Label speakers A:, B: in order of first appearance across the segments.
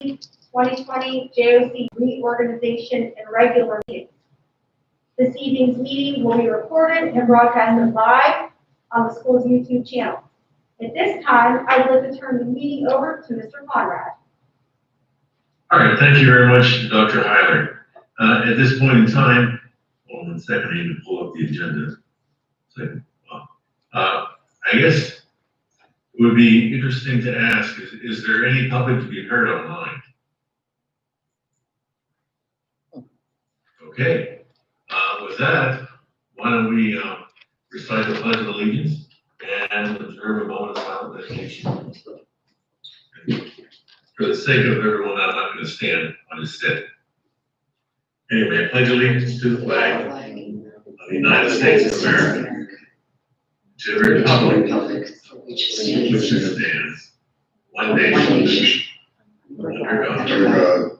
A: 2020 JOC reorganization and regular meetings. This evening's meeting will be recorded and broadcasted live on the school's YouTube channel. At this time, I would like to turn the meeting over to Mr. Conrad.
B: All right, thank you very much, Dr. Heiler. At this point in time, hold on 1 second, I need to pull up the agenda. I guess it would be interesting to ask, is there any public to be heard online? Okay, with that, why don't we recite the Pledge of Allegiance and observe a moment of silent meditation. For the sake of everyone, I'm not going to stand, I'll just sit. Anyway, I pledge allegiance to the flag of the United States of America, to the republic which stands one nation, under God,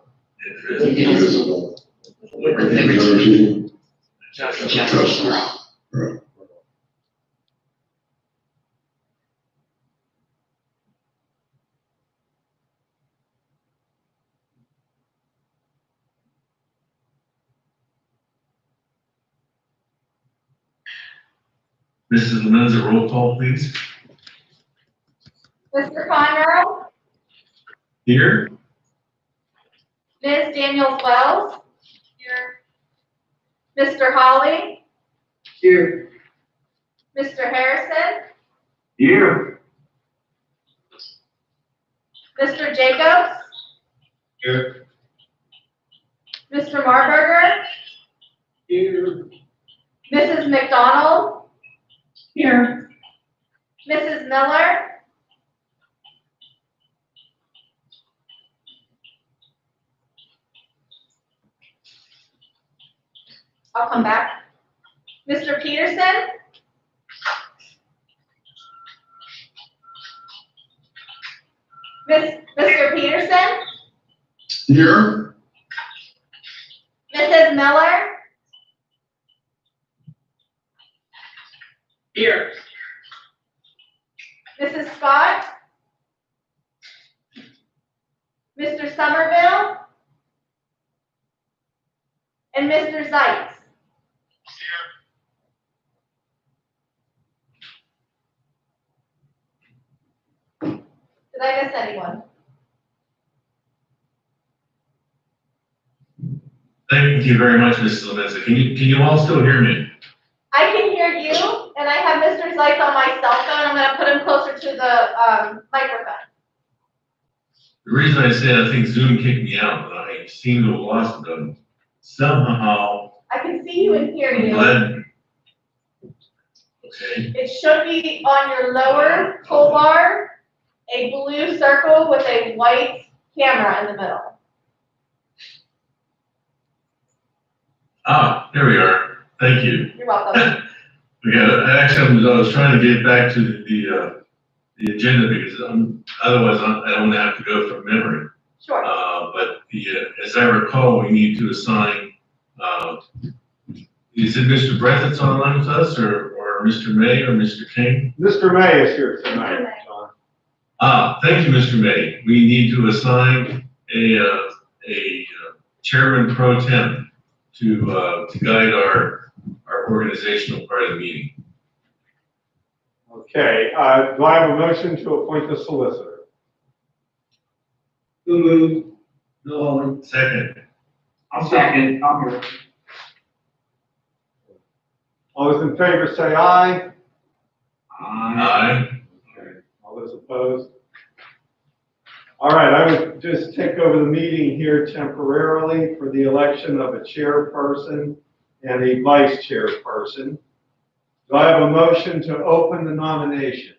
B: indivisible, with liberty and justice for all. Mrs. Lemenza, roll call, please.
A: Mr. Conroe?
B: Here.
A: Ms. Daniels-Wells? Here. Mr. Holly?
C: Here.
A: Mr. Harrison?
B: Here.
A: Mr. Jacobs?
B: Here.
A: Mr. Marburger?
C: Here.
A: Mrs. McDonald?
C: Here.
A: Mrs. Miller? I'll come back. Mr. Peterson? Mr. Peterson?
B: Here.
A: Mrs. Miller?
C: Here.
A: Mrs. Scott? Mr. Somerville? And Mr. Zeitz? Did I miss anyone?
B: Thank you very much, Mrs. Lemenza. Can you all still hear me?
A: I can hear you, and I have Mr. Zeitz on my cell phone. I'm going to put him closer to the microphone.
B: The reason I said I think Zoom kicked me out, but I seem to have lost them somehow.
A: I can see you and hear you.
B: Okay.
A: It should be on your lower toolbar, a blue circle with a white camera in the middle.
B: Ah, there we are. Thank you.
A: You're welcome.
B: Actually, I was trying to get back to the agenda because otherwise I don't have to go from memory.
A: Sure.
B: But as I recall, we need to assign. Is it Mr. Brett that's online with us, or Mr. May, or Mr. King?
D: Mr. May is here tonight, John.
B: Thank you, Mr. May. We need to assign a chairman pro tem to guide our organizational part of the meeting.
D: Okay, do I have a motion to appoint the solicitor?
C: Who moved? No.
B: Second.
C: I'll second. I'm here.
D: All those in favor say aye.
B: Aye.
D: Okay. All those opposed? All right, I would just take over the meeting here temporarily for the election of a chairperson and a vice chairperson. Do I have a motion to open the nominations?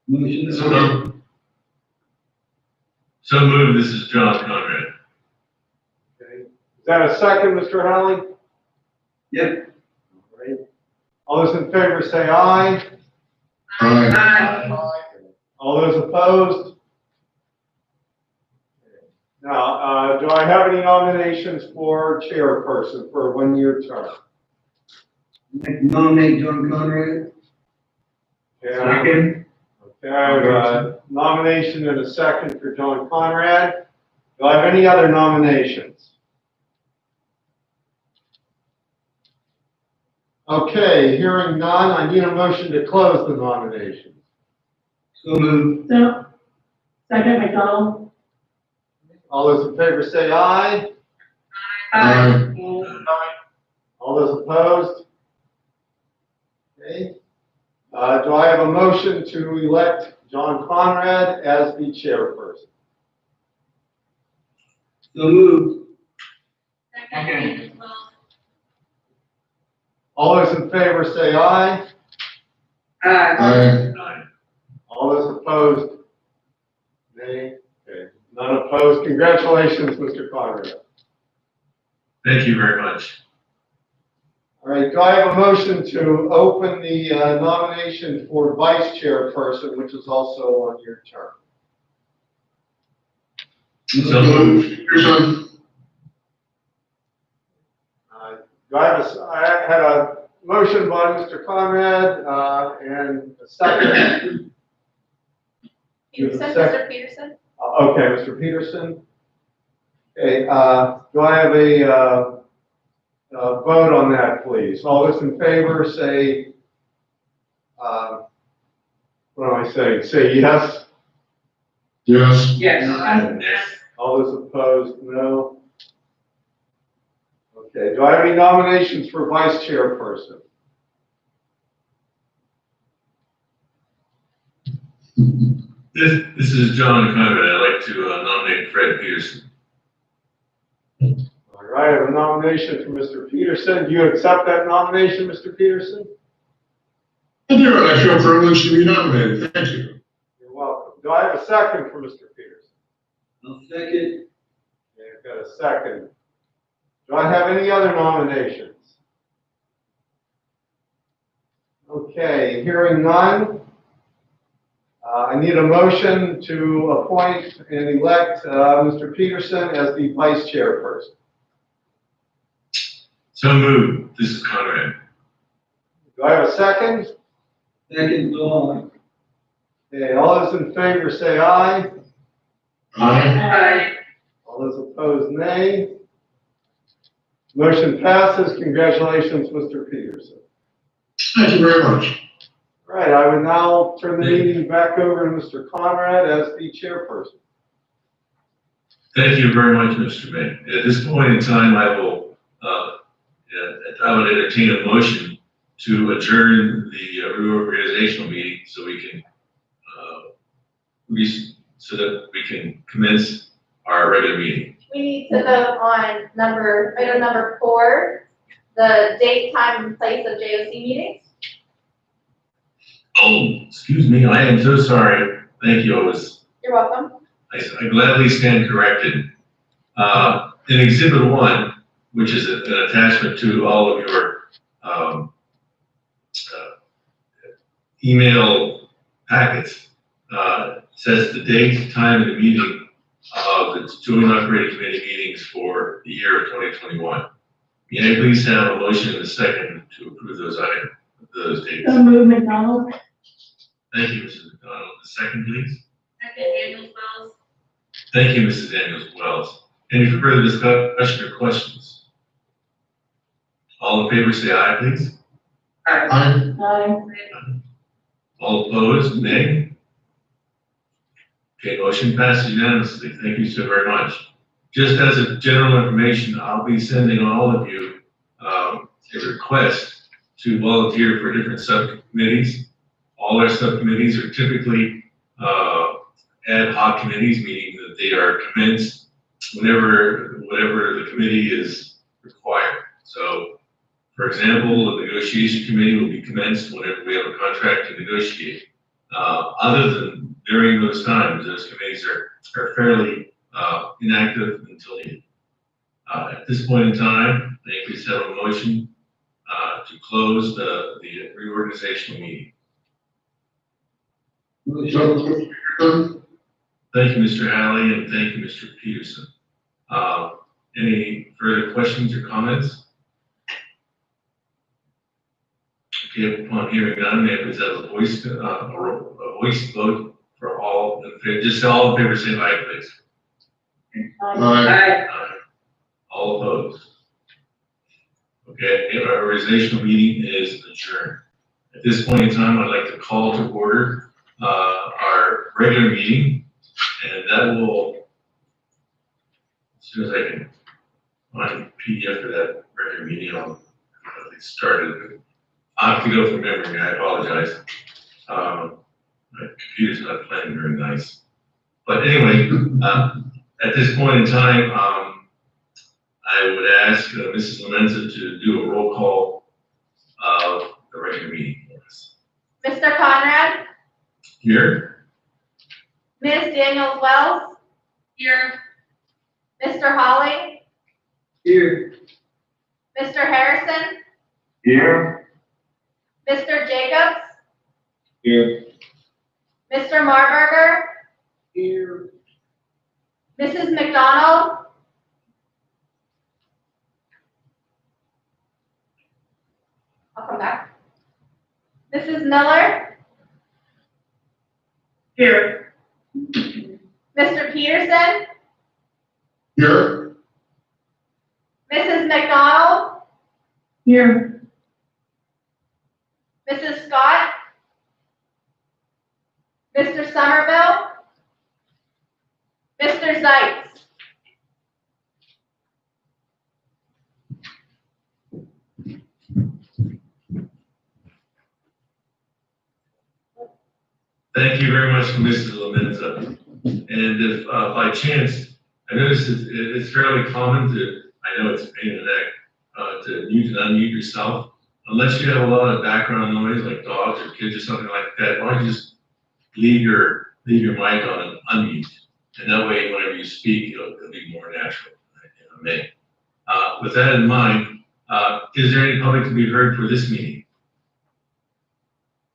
C: Motion.
B: So moved. This is John Conrad.
D: Okay. Is that a second, Mr. Howley?
C: Yep.
D: All right. All those in favor say aye.
C: Aye.
D: All those opposed? Now, do I have any nominations for chairperson for a one-year term?
C: Nominate John Conrad.
D: Okay,
C: Second.
D: Okay, I have a nomination and a second for John Conrad. Do I have any other nominations? Okay, hearing none, I need a motion to close the nominations.
C: So moved.
E: So, second, McDonald.
D: All those in favor say aye.
E: Aye.
D: All those opposed? Okay. Do I have a motion to elect John Conrad as the chairperson?
C: So moved.
E: Second.
D: All those in favor say aye.
E: Aye.
B: Aye.
D: All those opposed? Nay. Okay, none opposed. Congratulations, Mr. Conrad.
B: Thank you very much.
D: All right, do I have a motion to open the nomination for vice chairperson, which is also on your term?
B: So moved.
D: Do I have I had a motion by Mr. Conrad, and a second.
A: Peterson, Mr. Peterson?
D: Okay, Mr. Peterson. Okay, do I have a vote on that, please? All those in favor say, what am I saying? Say yes.
F: Yes.
E: Yes.
D: All those opposed, no. Okay, do I have any nominations for vice chairperson?
B: This is John Conrad. I'd like to nominate Fred Peterson.
D: All right, I have a nomination for Mr. Peterson. Do you accept that nomination, Mr. Peterson?
F: I do, and I feel privileged to be nominated. Thank you.
D: You're welcome. Do I have a second for Mr. Peterson?
C: I'll second.
D: Okay, I've got a second. Do I have any other nominations? Okay, hearing none. I need a motion to appoint and elect Mr. Peterson as the vice chairperson.
B: So moved. This is Conrad.
D: Do I have a second?
C: Second, Dahl.
D: Okay, all those in favor say aye.
F: Aye.
D: All those opposed, nay. Motion passes. Congratulations, Mr. Peterson.
F: Thank you very much.
D: All right, I would now turn the meeting back over to Mr. Conrad as the chairperson.
B: Thank you very much, Mr. May. At this point in time, I would entertain a motion to adjourn the reorganizational meeting so we can, so that we can commence our regular meeting.
A: We need to vote on item number 4, the date, time, and place of JOC meetings.
B: Oh, excuse me, I am so sorry. Thank you,
A: You're welcome.
B: I gladly stand corrected. In Exhibit 1, which is an attachment to all of your email packets, says the date, time, and the meeting of the joint operating committee meetings for the year of 2021. May I please have a motion and a second to approve those items, those dates?
E: So move, McDonald.
B: Thank you, Mrs. McDonald. The second, please.
E: Second, Daniels Wells.
B: Thank you, Mrs. Daniels Wells. Any further discussion or questions? All in favor, say aye, please.
F: Aye.
E: Aye.
B: All opposed, nay. Okay, motion passes unanimously. Thank you so very much. Just as a general information, I'll be sending all of you a request to volunteer for different subcommittees. All our subcommittees are typically ad hoc committees, meaning that they are commenced whenever the committee is required. So, for example, the negotiation committee will be commenced whenever we have a contract to negotiate. Other than during those times, those committees are fairly inactive until needed. At this point in time, I think we have a motion to close the reorganizational meeting.
C: Motion.
B: Thank you, Mr. Halley, and thank you, Mr. Peterson. Any further questions or comments? Okay, upon hearing none, may I please have a voice vote for all in favor, just all in favor, say aye, please.
F: Aye.
B: Aye. All opposed? Okay, our organizational meeting is adjourned. At this point in time, I'd like to call to order our regular meeting, and that will, as soon as I can find a PDF for that regular meeting, I'll get started. I have to go from memory, I apologize. My computer's not playing very nice. But anyway, at this point in time, I would ask Mrs. Lomenza to do a roll call of the regular meeting for us.
A: Mr. Conrad,
B: Here?
A: Ms. Daniels Wells,
E: Here.
A: Mr. Holly,
C: Here.
A: Mr. Harrison,
F: Here.
A: Mr. Jacobs,
F: Here.
A: Mr. Marburger,
C: Here.
A: Mrs. McDonald, I'll come back. Mrs. Miller,
E: Here.
A: Mr. Peterson,
F: Here.
A: Mrs. McDonald,
E: Here.
A: Mrs. Scott, Mr. Somerville, Mr. Zeitz.
B: Thank you very much, Mrs. Lomenza. And if by chance, I notice it's fairly common to, I know it's a pain in the neck, to mute and unmute yourself. Unless you have a lot of background noise, like dogs or kids or something like that, why don't you just leave your mic on and unmute? And that way, whenever you speak, it'll be more natural, if I may. With that in mind, is there any public to be heard for this meeting?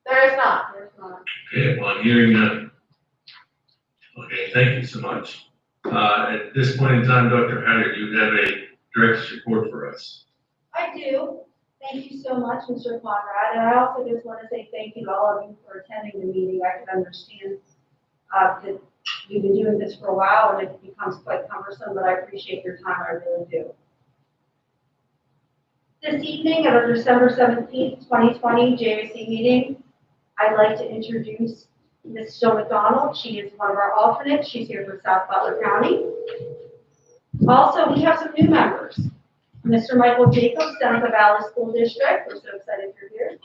A: There is not.
B: Okay, upon hearing none. Okay, thank you so much. At this point in time, Dr. Hatter, you have a director's report for us.
A: I do. Thank you so much, Mr. Conrad. And I also just want to say thank you to all of you for attending the meeting. I can understand that you've been doing this for a while and it becomes quite cumbersome, but I appreciate your time. I really do. This evening at our December 17th, 2020 JOC meeting, I'd like to introduce Ms. Jill McDonald. She is one of our alternates. She's here for South Butler County. Also, we have some new members. Mr. Michael Jacobs, Seneca Valley School District. We're so excited you're here.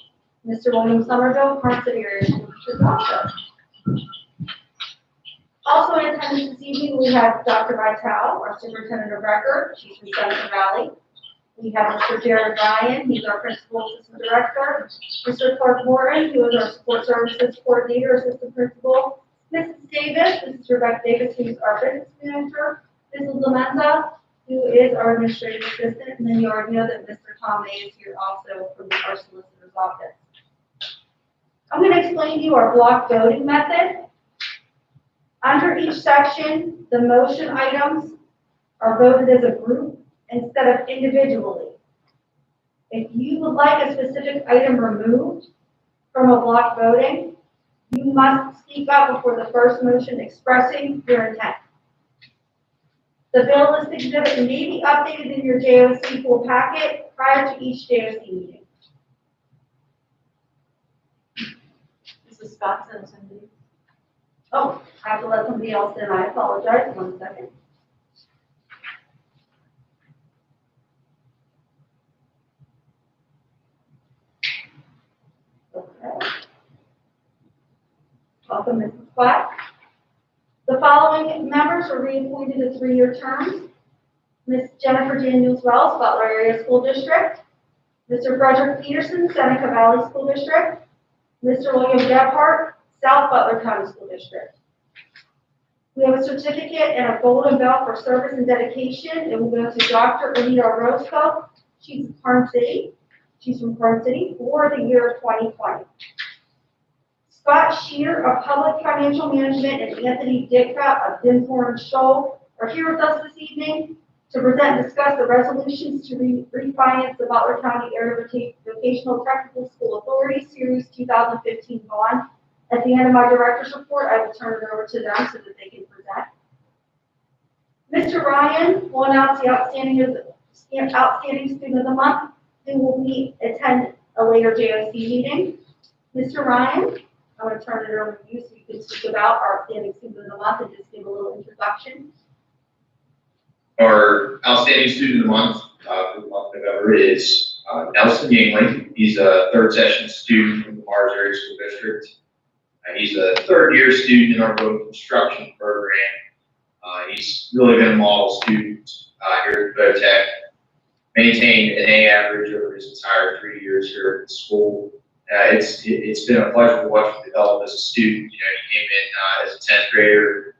A: Mr. William Somerville, Park City Area School District also. Also in attendance this evening, we have Dr. Vitale, our Superintendent of Record. She's from Seneca Valley. We have Mr. Jared Ryan, he's our Principal Assistant Director. Mr. Clark Morton, who is our Support Services Coordinator, Assistant Principal. Mrs. Davis, this is Rebecca Davis, who's our Business Manager. Mrs. Lomenza, who is our Administrative Assistant. And then you already know that Mr. Tom May is here also from our Solicitor's Office. I'm going to explain to you our block voting method. Under each section, the motion items are voted as a group instead of individually. If you would like a specific item removed from a block voting, you must speak up before the first motion expressing your intent. The bill list exhibit may be updated in your JOC full packet prior to each JOC meeting.
E: Mrs. Scott sent somebody.
A: Oh, I have to let somebody else in. I apologize. 1 second. Okay. Welcome, Mrs. Black. The following members are reappointed to 3-year terms. Ms. Jennifer Daniels Wells, Butler Area School District. Mr. Frederick Peterson, Seneca Valley School District. Mr. William Gebhardt, South Butler County School District. We have a certificate and a golden bell for service and dedication. It will go to Dr. Anita Roscoe. She's from Karn City. She's from Karn City for the year of 2020. Scott Shear of Public Financial Management and Anthony Ditka of Dinthorne Shoal are here with us this evening. to present and discuss the resolutions to refinance the Butler County Area Vocational-Technical School Authority Series 2015 bond. At the end of my director's report, I will turn it over to them so that they can present. Mr. Ryan will announce the outstanding student of the month who will attend a later JOC meeting. Mr. Ryan, I'm going to turn it over to you so you can speak about our outstanding student of the month and just give a little introduction.
G: Our outstanding student of the month for the month of November is Nelson Yingling. He's a third session student from the Mars Area School District. He's a third year student in our road construction program. He's really been a model student here at Votech. Maintained an A average over his entire 3 years here at the school. It's been a pleasure to watch him develop as a student. You know, he came in as a 10th grader,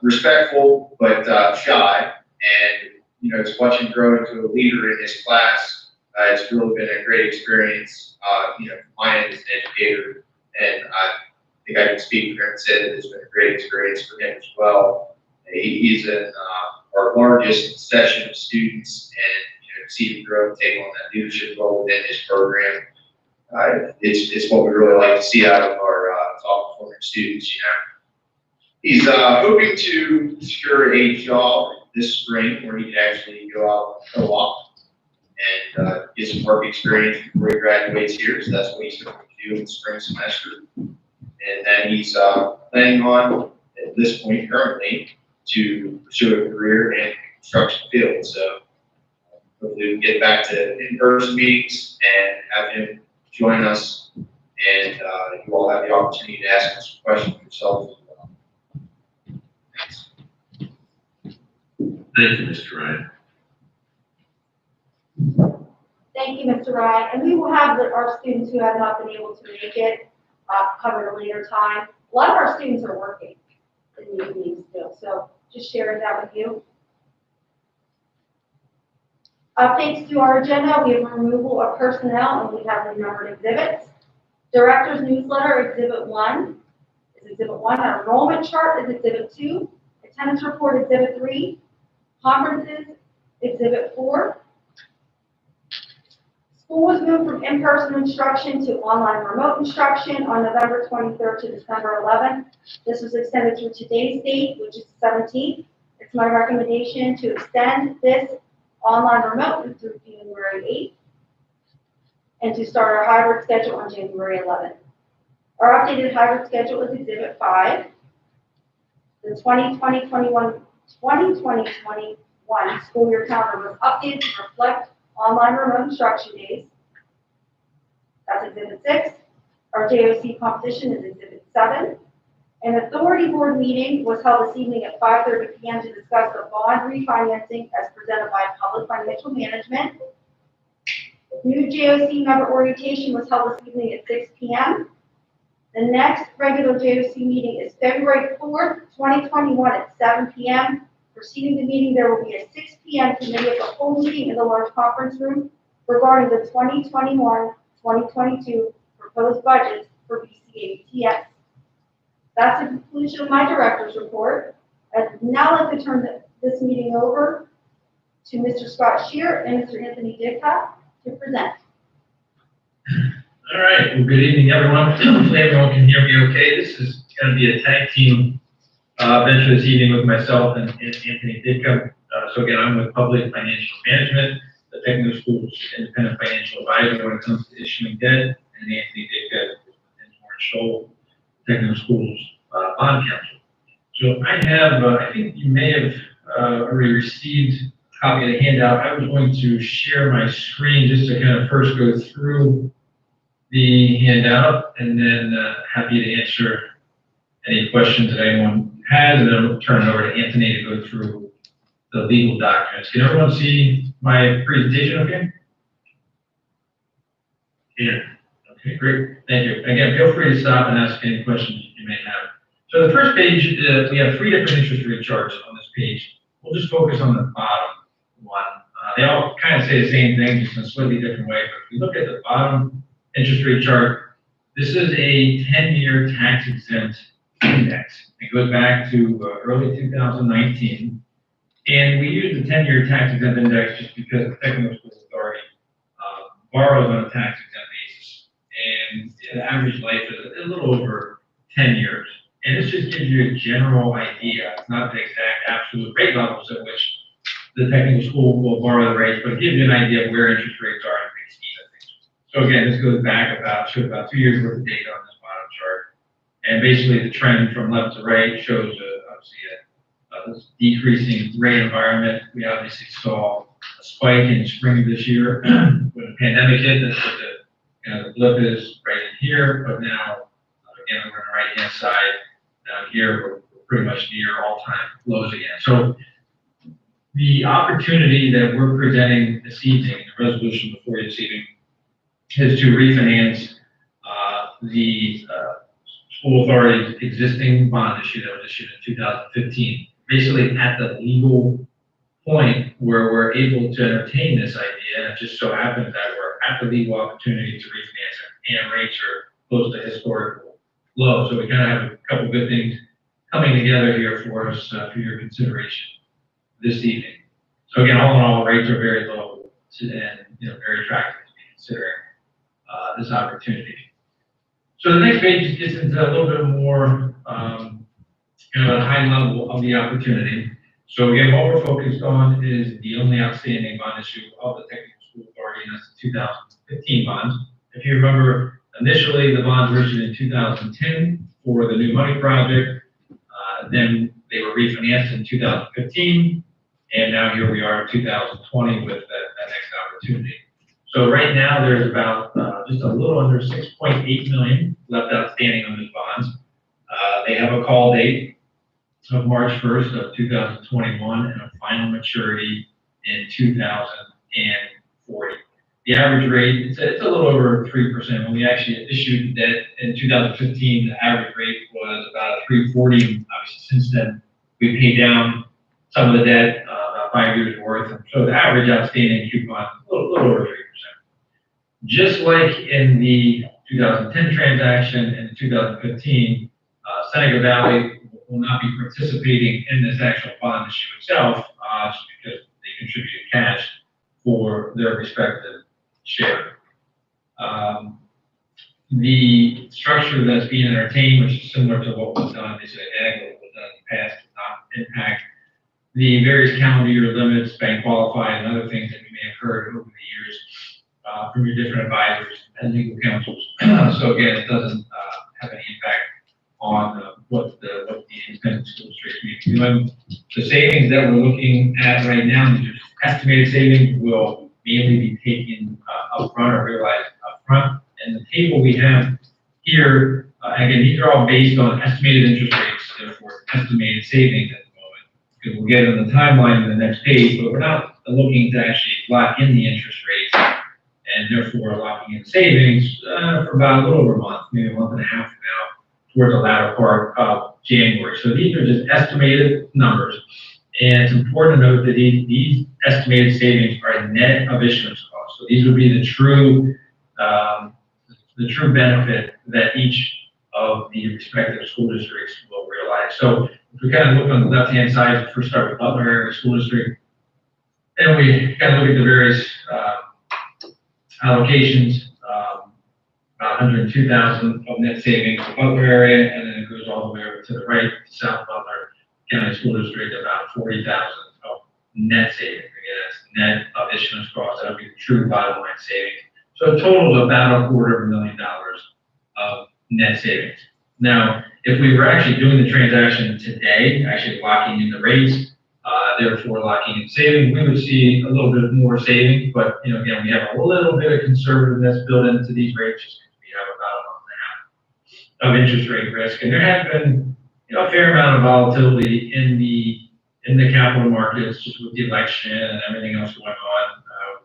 G: respectful but shy, and you know, to watch him grow into a leader in his class, it's really been a great experience. You know, from my end as an educator, and I think I can speak for him and say that it's been a great experience for him as well. He's in our largest session of students, and you know, see him grow and take on that leadership role within his program. It's what we really like to see out of our top performing students. You know, he's hoping to secure a job this spring where he can actually go out and co-op and get some work experience before he graduates here. So that's what he's going to do in the spring semester. And then he's planning on, at this point currently, to pursue a career in the construction field. So hopefully we can get back to in-person meetings and have him join us, and you all have the opportunity to ask him some questions yourselves as well. Thanks.
B: Thank you, Mr. Ryan.
A: Thank you, Mr. Ryan. And we will have our students who have not been able to make it covered a later time. A lot of our students are working in the evenings still, so just sharing that with you. Updates to our agenda, we have removal of personnel and we have the numbered exhibits. Director's newsletter, Exhibit 1 is Exhibit 1. Our enrollment chart is Exhibit 2. Attendance report, Exhibit 3. Conferences, Exhibit 4. School was moved from in-person instruction to online remote instruction on November 23rd to December 11th. This was extended through today's date, which is the 17th. It's my recommendation to extend this online remote through January 8th and to start our hybrid schedule on January 11th. Our updated hybrid schedule is Exhibit 5. The 2020-21 school year calendar was updated to reflect online remote instruction days. That's Exhibit 6. Our JOC competition is Exhibit 7. An authority board meeting was held this evening at 5:30 p.m. to discuss the bond refinancing as presented by Public Financial Management. New JOC member orientation was held this evening at 6 p.m. The next regular JOC meeting is February 4th, 2021 at 7 p.m. Preceding the meeting, there will be a 6 p.m. committee of the whole meeting in the large conference room regarding the 2021-2022 proposed budgets for BCATS. That's the conclusion of my director's report. I'd now like to turn this meeting over to Mr. Scott Shear and Mr. Anthony Ditka to present.
H: All right, well, good evening, everyone. Hopefully everyone can hear me okay. This is going to be a tag team venture this evening with myself and Anthony Ditka. So again, I'm with Public Financial Management, the Technical Schools Independent Financial Advisor when it comes to issuing debt, and Anthony Ditka and Warren Scholl, Technical Schools Bond Counsel. So I have, I think you may have already received a copy of the handout. I was going to share my screen just to kind of first go through the handout, and then happy to answer any questions that anyone has, and then we'll turn it over to Anthony to go through the legal documents. Can everyone see my presentation okay?
B: Yeah.
H: Okay, great. Thank you. Again, feel free to stop and ask any questions you may have. So the first page, we have 3 different interest rate charts on this page. We'll just focus on the bottom one. They all kind of say the same thing, just in a slightly different way. But if we look at the bottom interest rate chart, this is a 10-year tax-exempt index. It goes back to early 2019. And we use the 10-year tax exempt index just because the Technical School Authority borrows on a tax exempt basis. And the average life is a little over 10 years. And this just gives you a general idea. It's not the exact absolute rate levels at which the technical school will borrow the rates, but it gives you an idea of where interest rates are in the big scheme of things. So again, this goes back about 2 years worth of data on this bottom chart. And basically the trend from left to right shows obviously a decreasing rate environment. We obviously saw a spike in spring of this year when the pandemic hit. That's what the blip is right in here, but now, again, over on the right-hand side, down here, we're pretty much near all-time lows again. So the opportunity that we're presenting this evening, the resolution before you this evening, is to refinance the school authority's existing bond issue that was issued in 2015. Basically at the legal point where we're able to entertain this idea, and it just so happens that we're at the legal opportunity to refinance it, and rates are close to historical low. So we kind of have a couple good things coming together here for us for your consideration this evening. So again, all in all, rates are very low and very attractive to be considering this opportunity. So the next page just gets into a little bit more kind of a high level of the opportunity. So again, what we're focused on is the only outstanding bond issue of the Technical School Authority, and that's the 2015 bonds. If you remember, initially the bonds were issued in 2010 for the new money project. Then they were refinanced in 2015, and now here we are in 2020 with that next opportunity. So right now there's about just a little under 6.8 million left outstanding on these bonds. They have a call date of March 1st of 2021 and a final maturity in 2040. The average rate, it's a little over 3%. When we actually issued the debt in 2015, the average rate was about 340. And obviously since then, we paid down some of the debt, about 5 years worth. So the average outstanding coupon is a little over 3%. Just like in the 2010 transaction and 2015, Seneca Valley will not be participating in this actual bond issue itself, just because they contributed cash for their respective share. The structure that's being entertained, which is similar to what was done, basically identical to what was done in the past, does not impact the various calendar year limits, bank qualified, and other things that we may have heard over the years from your different advisors and legal counsels. So again, it doesn't have any impact on what the independent school districts may be doing. The savings that we're looking at right now, these are estimated savings, will mainly be taken upfront or realized upfront. And the table we have here, again, these are all based on estimated interest rates, therefore estimated savings at the moment. Because we'll get on the timeline in the next page, but we're not looking to actually lock in the interest rates and therefore locking in savings for about a little over a month, maybe a month and a half from now, towards the latter part of January. So these are just estimated numbers. And it's important to note that these estimated savings are net of issuance costs. So these would be the true benefit that each of the respective school districts will realize. So if we kind of look on the left-hand side, first start with Butler Area School District, and we kind of look at the various allocations, about 102,000 of net savings for Butler area, and then it goes all the way over to the right, South Butler County School District, about 40,000 of net savings. Again, that's net of issuance costs. That would be the true bottom line savings. So a total of about $250,000 of net savings. Now, if we were actually doing the transaction today, actually locking in the rates, therefore locking in savings, we would see a little bit more savings. But again, we have a little bit of conservativeness built into these rates, just because we have about a month and a half of interest rate risk, and there has been a fair amount of volatility in the capital markets, just with the election and everything else going on.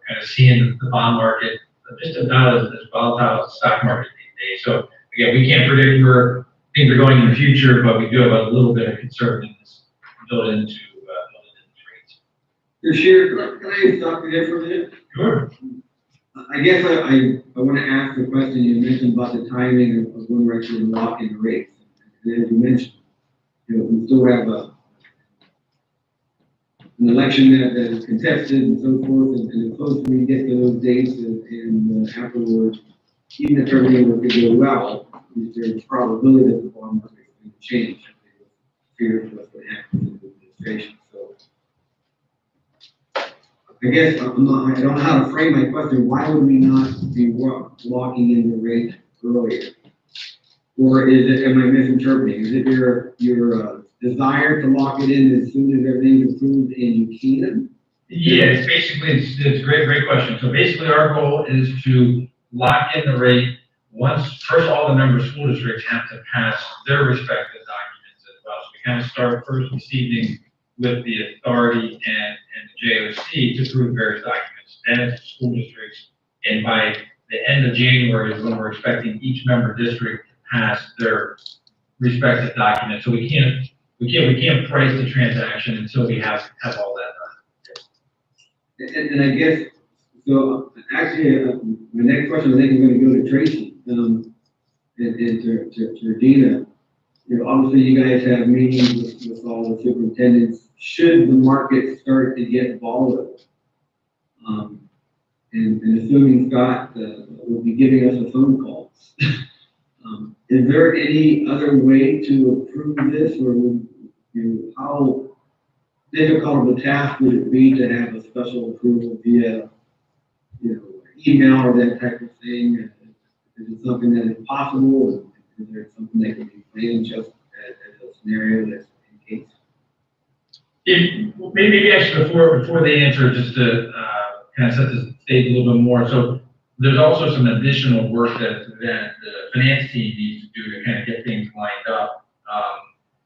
H: Kind of seeing the bond market just about as volatile as the stock market these days. So again, we can't predict where things are going in the future, but we do have a little bit of conservativeness built into
C: Your share, can I stop you there for a minute?
H: Sure.
C: I guess I want to ask the question you mentioned about the timing of when we're actually locking the rates. And as you mentioned, we still have an election that is contested and so forth, and the closer we get to those dates and afterwards, even if everything were to go well, there's a probability that the bond market is going to change. Fear for what's going to happen in the administration. So I guess I don't know how to frame my question. Why would we not be locking in the rate earlier? Or is it, am I misinterpreting? Is it your desire to lock it in as soon as everything's approved and you can?
H: Yeah, it's basically, it's a great question. So basically our goal is to lock in the rate once, first all the member school districts have to pass their respective documents as well. So we kind of start first this evening with the authority and the JOC to approve various documents. Then it's the school districts. And by the end of January is when we're expecting each member district to pass their respective documents. So we can't price the transaction until we have all that done.
C: And I guess, so actually, my next question, I think, is going to go to Tracy, and to Regina. You know, obviously you guys have meetings with all the superintendents. Should the market start to get volatile, and assuming Scott will be giving us a phone call, is there any other way to approve this, or how difficult of a task would it be to have a special approval via, email or that type of thing? Is it something that is possible, or is there something that can be planned just as a scenario that's in case?
H: Maybe actually before they answer, just to kind of set the stage a little bit more. So there's also some additional work that the finance team needs to do to kind of get things lined up.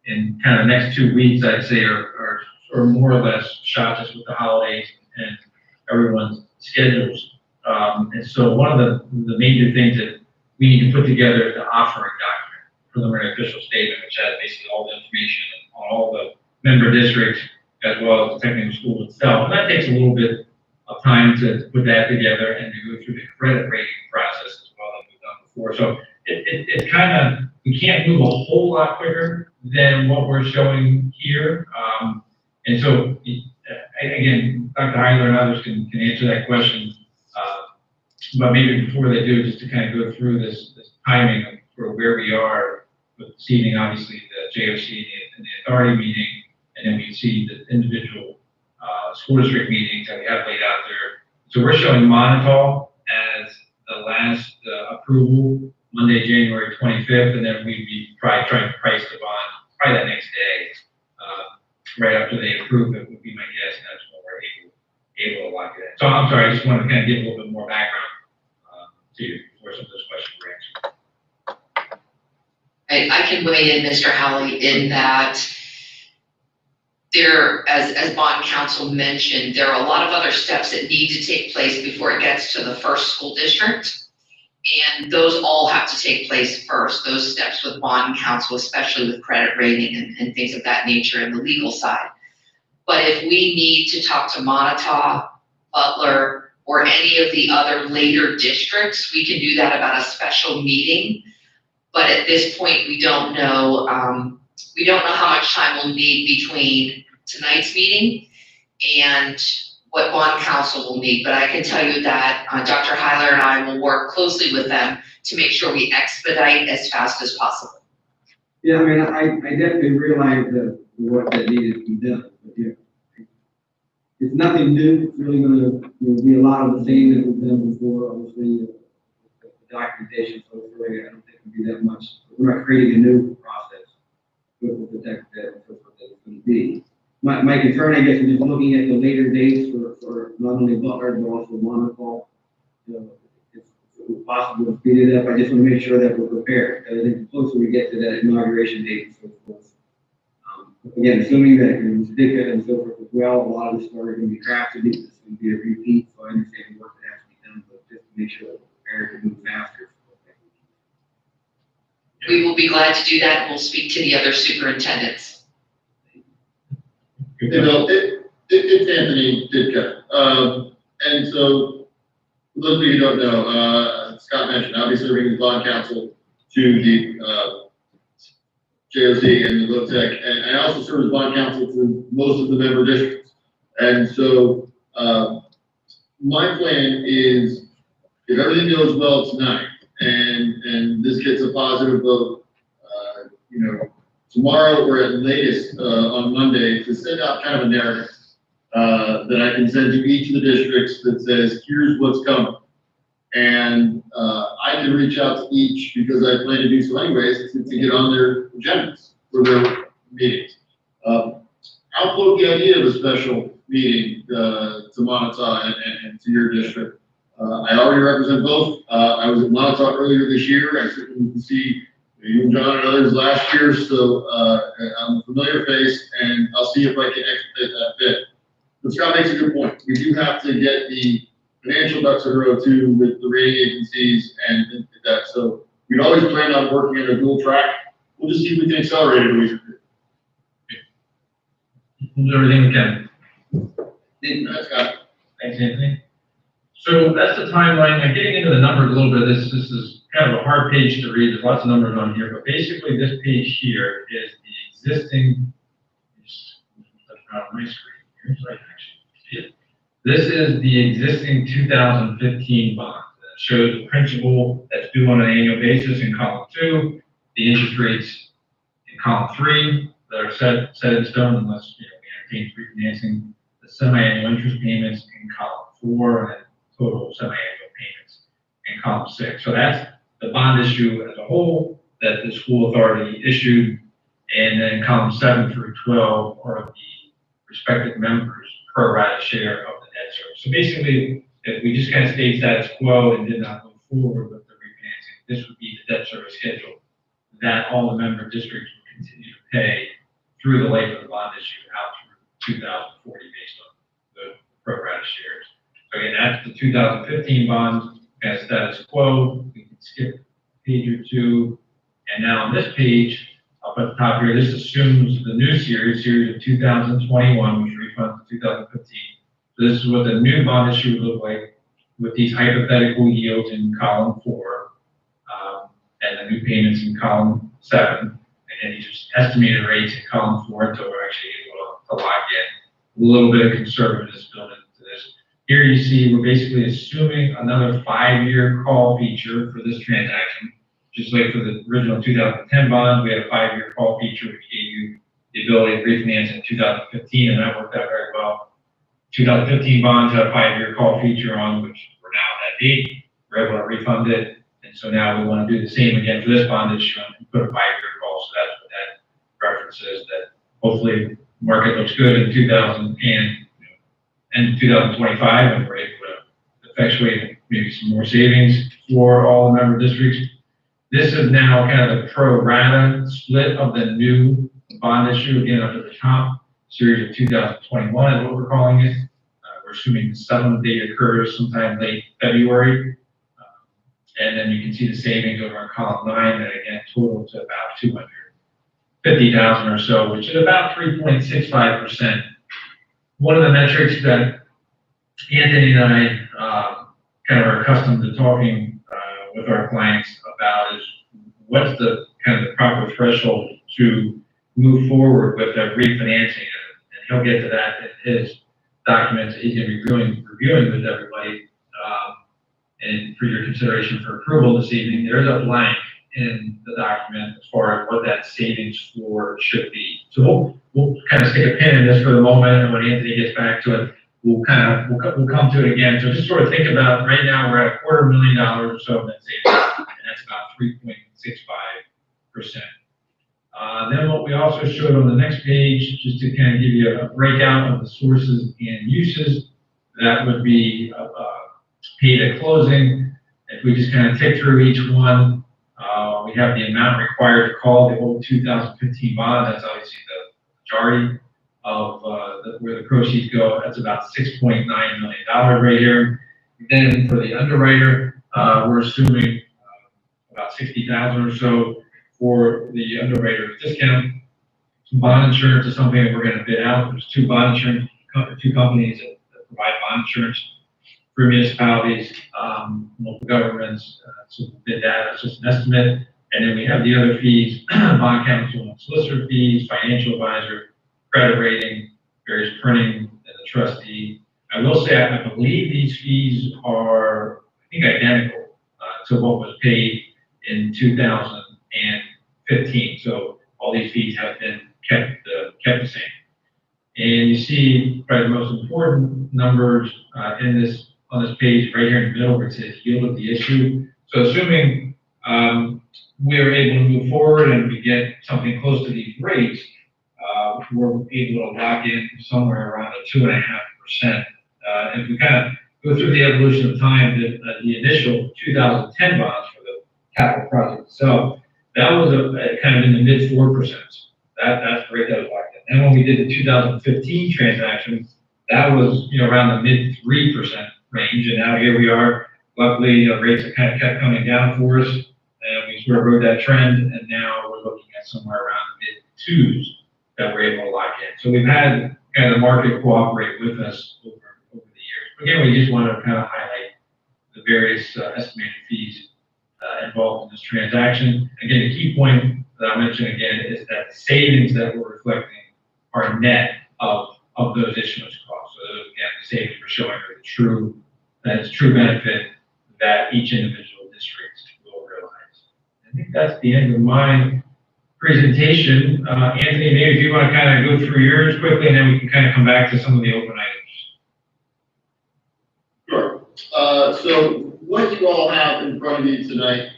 H: In kind of the next 2 weeks, I'd say, are more or less shot just with the holidays and everyone's schedules. And so one of the major things that we need to put together is the offering document, preliminary official statement, which has basically all the information on all the member districts as well as the technical school itself. And that takes a little bit of time to put that together and to go through the credit rating process as well as we've done before. So it's kind of, we can't move a whole lot quicker than what we're showing here. And so, again, Dr. Heiler and others can answer that question. But maybe before they do, just to kind of go through this timing of for where we are with this evening, obviously the JOC and the authority meeting, and then we see the individual school district meetings that we have laid out there. So we're showing Montauk as the last approval, Monday, January 25th, and then we'd be probably trying to price the bond probably that next day, right after they approve it would be my guess, and that's when we're able to lock it in. So I'm sorry, I just wanted to kind of give a little bit more background to you before some of those questions were answered.
I: I can weigh in, Mr. Howley, in that there, as bond counsel mentioned, there are a lot of other steps that need to take place before it gets to the first school district. And those all have to take place first, those steps with bond counsel, especially with credit rating and things of that nature and the legal side. But if we need to talk to Montauk, Butler, or any of the other later districts, we can do that about a special meeting. But at this point, we don't know how much time we'll need between tonight's meeting and what bond counsel will need. But I can tell you that Dr. Heiler and I will work closely with them to make sure we expedite as fast as possible.
C: Yeah, I mean, I definitely realize the work that needed to be done. But yeah, it's nothing new. It's really going to be a lot of the same that we've done before. Obviously, the documentation, so I don't think it'll be that much. We're not creating a new process with the tech that it's going to be. My concern, I guess, is just looking at the later dates for not only Butler, but also Montauk. It's possible to speed it up. I just want to make sure that we're prepared. Because I think the closer we get to that inauguration date and so forth. Again, assuming that it's DICA and so forth as well, a lot of the story is going to be crafted. It's going to be a repeat, so I understand the work that has to be done, but just to make sure that we're prepared to move faster.
I: We will be glad to do that, and we'll speak to the other superintendents.
F: You know, it's Anthony Ditka. And so, for those of you who don't know, Scott mentioned, I'll be serving as bond counsel to the JOC and the VOTEC, and I also serve as bond counsel to most of the member districts. And so, my plan is, if everything goes well tonight, and this gets a positive vote, tomorrow or at latest, on Monday, to send out kind of a narrative, that I can send to each of the districts that says, here's what's coming. And, I can reach out to each, because I plan to do so anyways, to get on their agendas for their meetings. I'll float the idea of a special meeting, to Montauk and to your district. I already represent both. I was at Montauk earlier this year. I certainly can see you and John and others last year, so, I'm a familiar face, and I'll see if I can expedite that bit. But Scott makes a good point. We do have to get the financial ducks in a row too, with the rating agencies and that. So we'd always planned on working on a dual track. We'll just see if we can accelerate it a week or two.
H: We'll do everything we can.
F: That's Scott.
H: Thanks, Anthony. So that's the timeline. I'm getting into the numbers a little bit. This is kind of a hard page to read. There's lots of numbers on here, but basically this page here is the existing, that's not on my screen here, so I can actually see it. This is the existing 2015 bond. That shows the principal that's due on an annual basis in column 2, the interest rates in column 3 that are set in stone unless we entertain refinancing, the semi-annual interest payments in column 4, and then total semi-annual payments in column 6. So that's the bond issue as a whole that the school authority issued, and then column 7 through 12 are the respective members' pro rata share of the debt service. So basically, if we just kind of stayed status quo and did not move forward with the refinancing, this would be the debt service schedule that all the member districts would continue to pay through the life of the bond issue out through 2040 based on the pro rata shares. So again, that's the 2015 bond as status quo. We can skip a page or two. And now on this page, up at the top here, this assumes the new series of 2021, which refunds the 2015. So this is what the new bond issue would look like with these hypothetical yields in column 4, and the new payments in column 7, and then these are estimated rates in column 4 until we're actually able to lock in. A little bit of conservatism built into this. Here you see we're basically assuming another 5-year call feature for this transaction. Just like for the original 2010 bond, we had a 5-year call feature which gave you the ability to refinance in 2015, and that worked out very well. 2015 bonds had a 5-year call feature on, which we're now at that date. We're able to refund it, and so now we want to do the same again for this bond issue and put a 5-year call. So that's what that references. That hopefully market looks good in 2025, and we're able to effectuate maybe some more savings for all the member districts. This is now kind of the pro rata split of the new bond issue. Again, up at the top, series of 2021 is what we're calling it. We're assuming the settlement date occurs sometime late February. And then you can see the savings over in column 9 that again total to about $250,000 or so, which is about 3.65%. One of the metrics that Anthony and I kind of are accustomed to talking with our clients about is what's the kind of the proper threshold to move forward with the refinancing, and he'll get to that in his documents that he's going to be reviewing with everybody. And for your consideration for approval this evening, there's a blank in the document as far as what that savings floor should be. So we'll kind of stick a pin in this for the moment, and when Anthony gets back to it, we'll come to it again. So just sort of think about right now we're at $250,000 or so of net savings, and that's about 3.65%. Then what we also showed on the next page, just to kind of give you a breakout of the sources and uses, that would be paid at closing. If we just kind of tick through each one, we have the amount required to call the old 2015 bond. That's obviously the majority of where the proceeds go. That's about $6.9 million right here. Then for the underwriter, we're assuming about $60,000 or so for the underwriter's discount. Bond insurance is something that we're going to bid out. There's two companies that provide bond insurance for municipalities, local governments. So we'll bid that. That's just an estimate. And then we have the other fees: bond counsel and solicitor fees, financial advisor, credit rating, various printing, and the trustee. I will say, I believe these fees are, I think, identical to what was paid in 2015. So all these fees have been kept the same. And you see probably the most important numbers on this page right here in the middle where it says yield of the issue. So assuming we're able to move forward and we get something close to these rates, we're able to lock in somewhere around a 2.5%. If we kind of go through the evolution of time, the initial 2010 bonds for the capital project itself, that was kind of in the mid 4%. That's the rate that was locked in. And when we did the 2015 transaction, that was around the mid 3% range. And now here we are. Luckily, rates have kind of kept coming down for us, and we sort of rode that trend. And now we're looking at somewhere around the mid 2s that we're able to lock in. So we've had kind of the market cooperate with us over the years. Again, we just want to kind of highlight the various estimated fees involved in this transaction. Again, the key point that I mentioned again is that the savings that we're reflecting are net of those issuance costs. So those, again, the savings we're showing are the true benefit that each individual district will realize. I think that's the end of my presentation. Anthony, maybe if you want to kind of go through yours quickly, and then we can kind of come back to some of the open items.
F: Sure. So what you all have in front of you tonight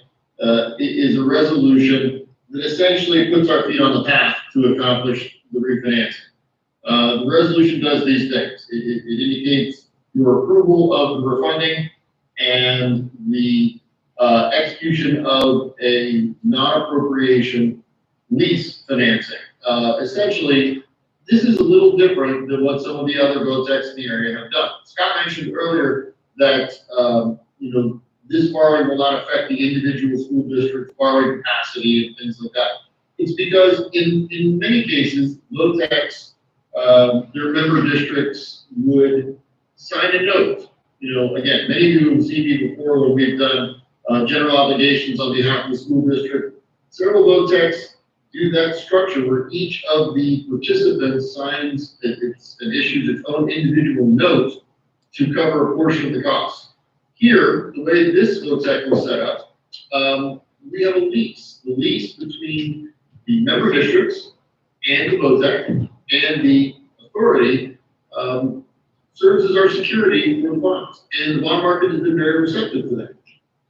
F: is a resolution that essentially puts our feet on the path to accomplish the refinancing. The resolution does these things. It indicates your approval of the refunding and the execution of a non-appropriation lease financing. Essentially, this is a little different than what some of the other VOTECs in the area have done. Scott mentioned earlier that this borrowing will not affect the individual school district's borrowing capacity and things like that. It's because in many cases, VOTECs, their member districts would sign a note. Again, many of you have seen me before when we've done general obligations on behalf of the school district. Several VOTECs do that structure where each of the participants signs and issues its own individual note to cover a portion of the cost. Here, the way this VOTEC was set up, we have a lease. The lease between the member districts and the VOTEC and the authority serves as our security for the bonds. And the bond market has been very receptive to that.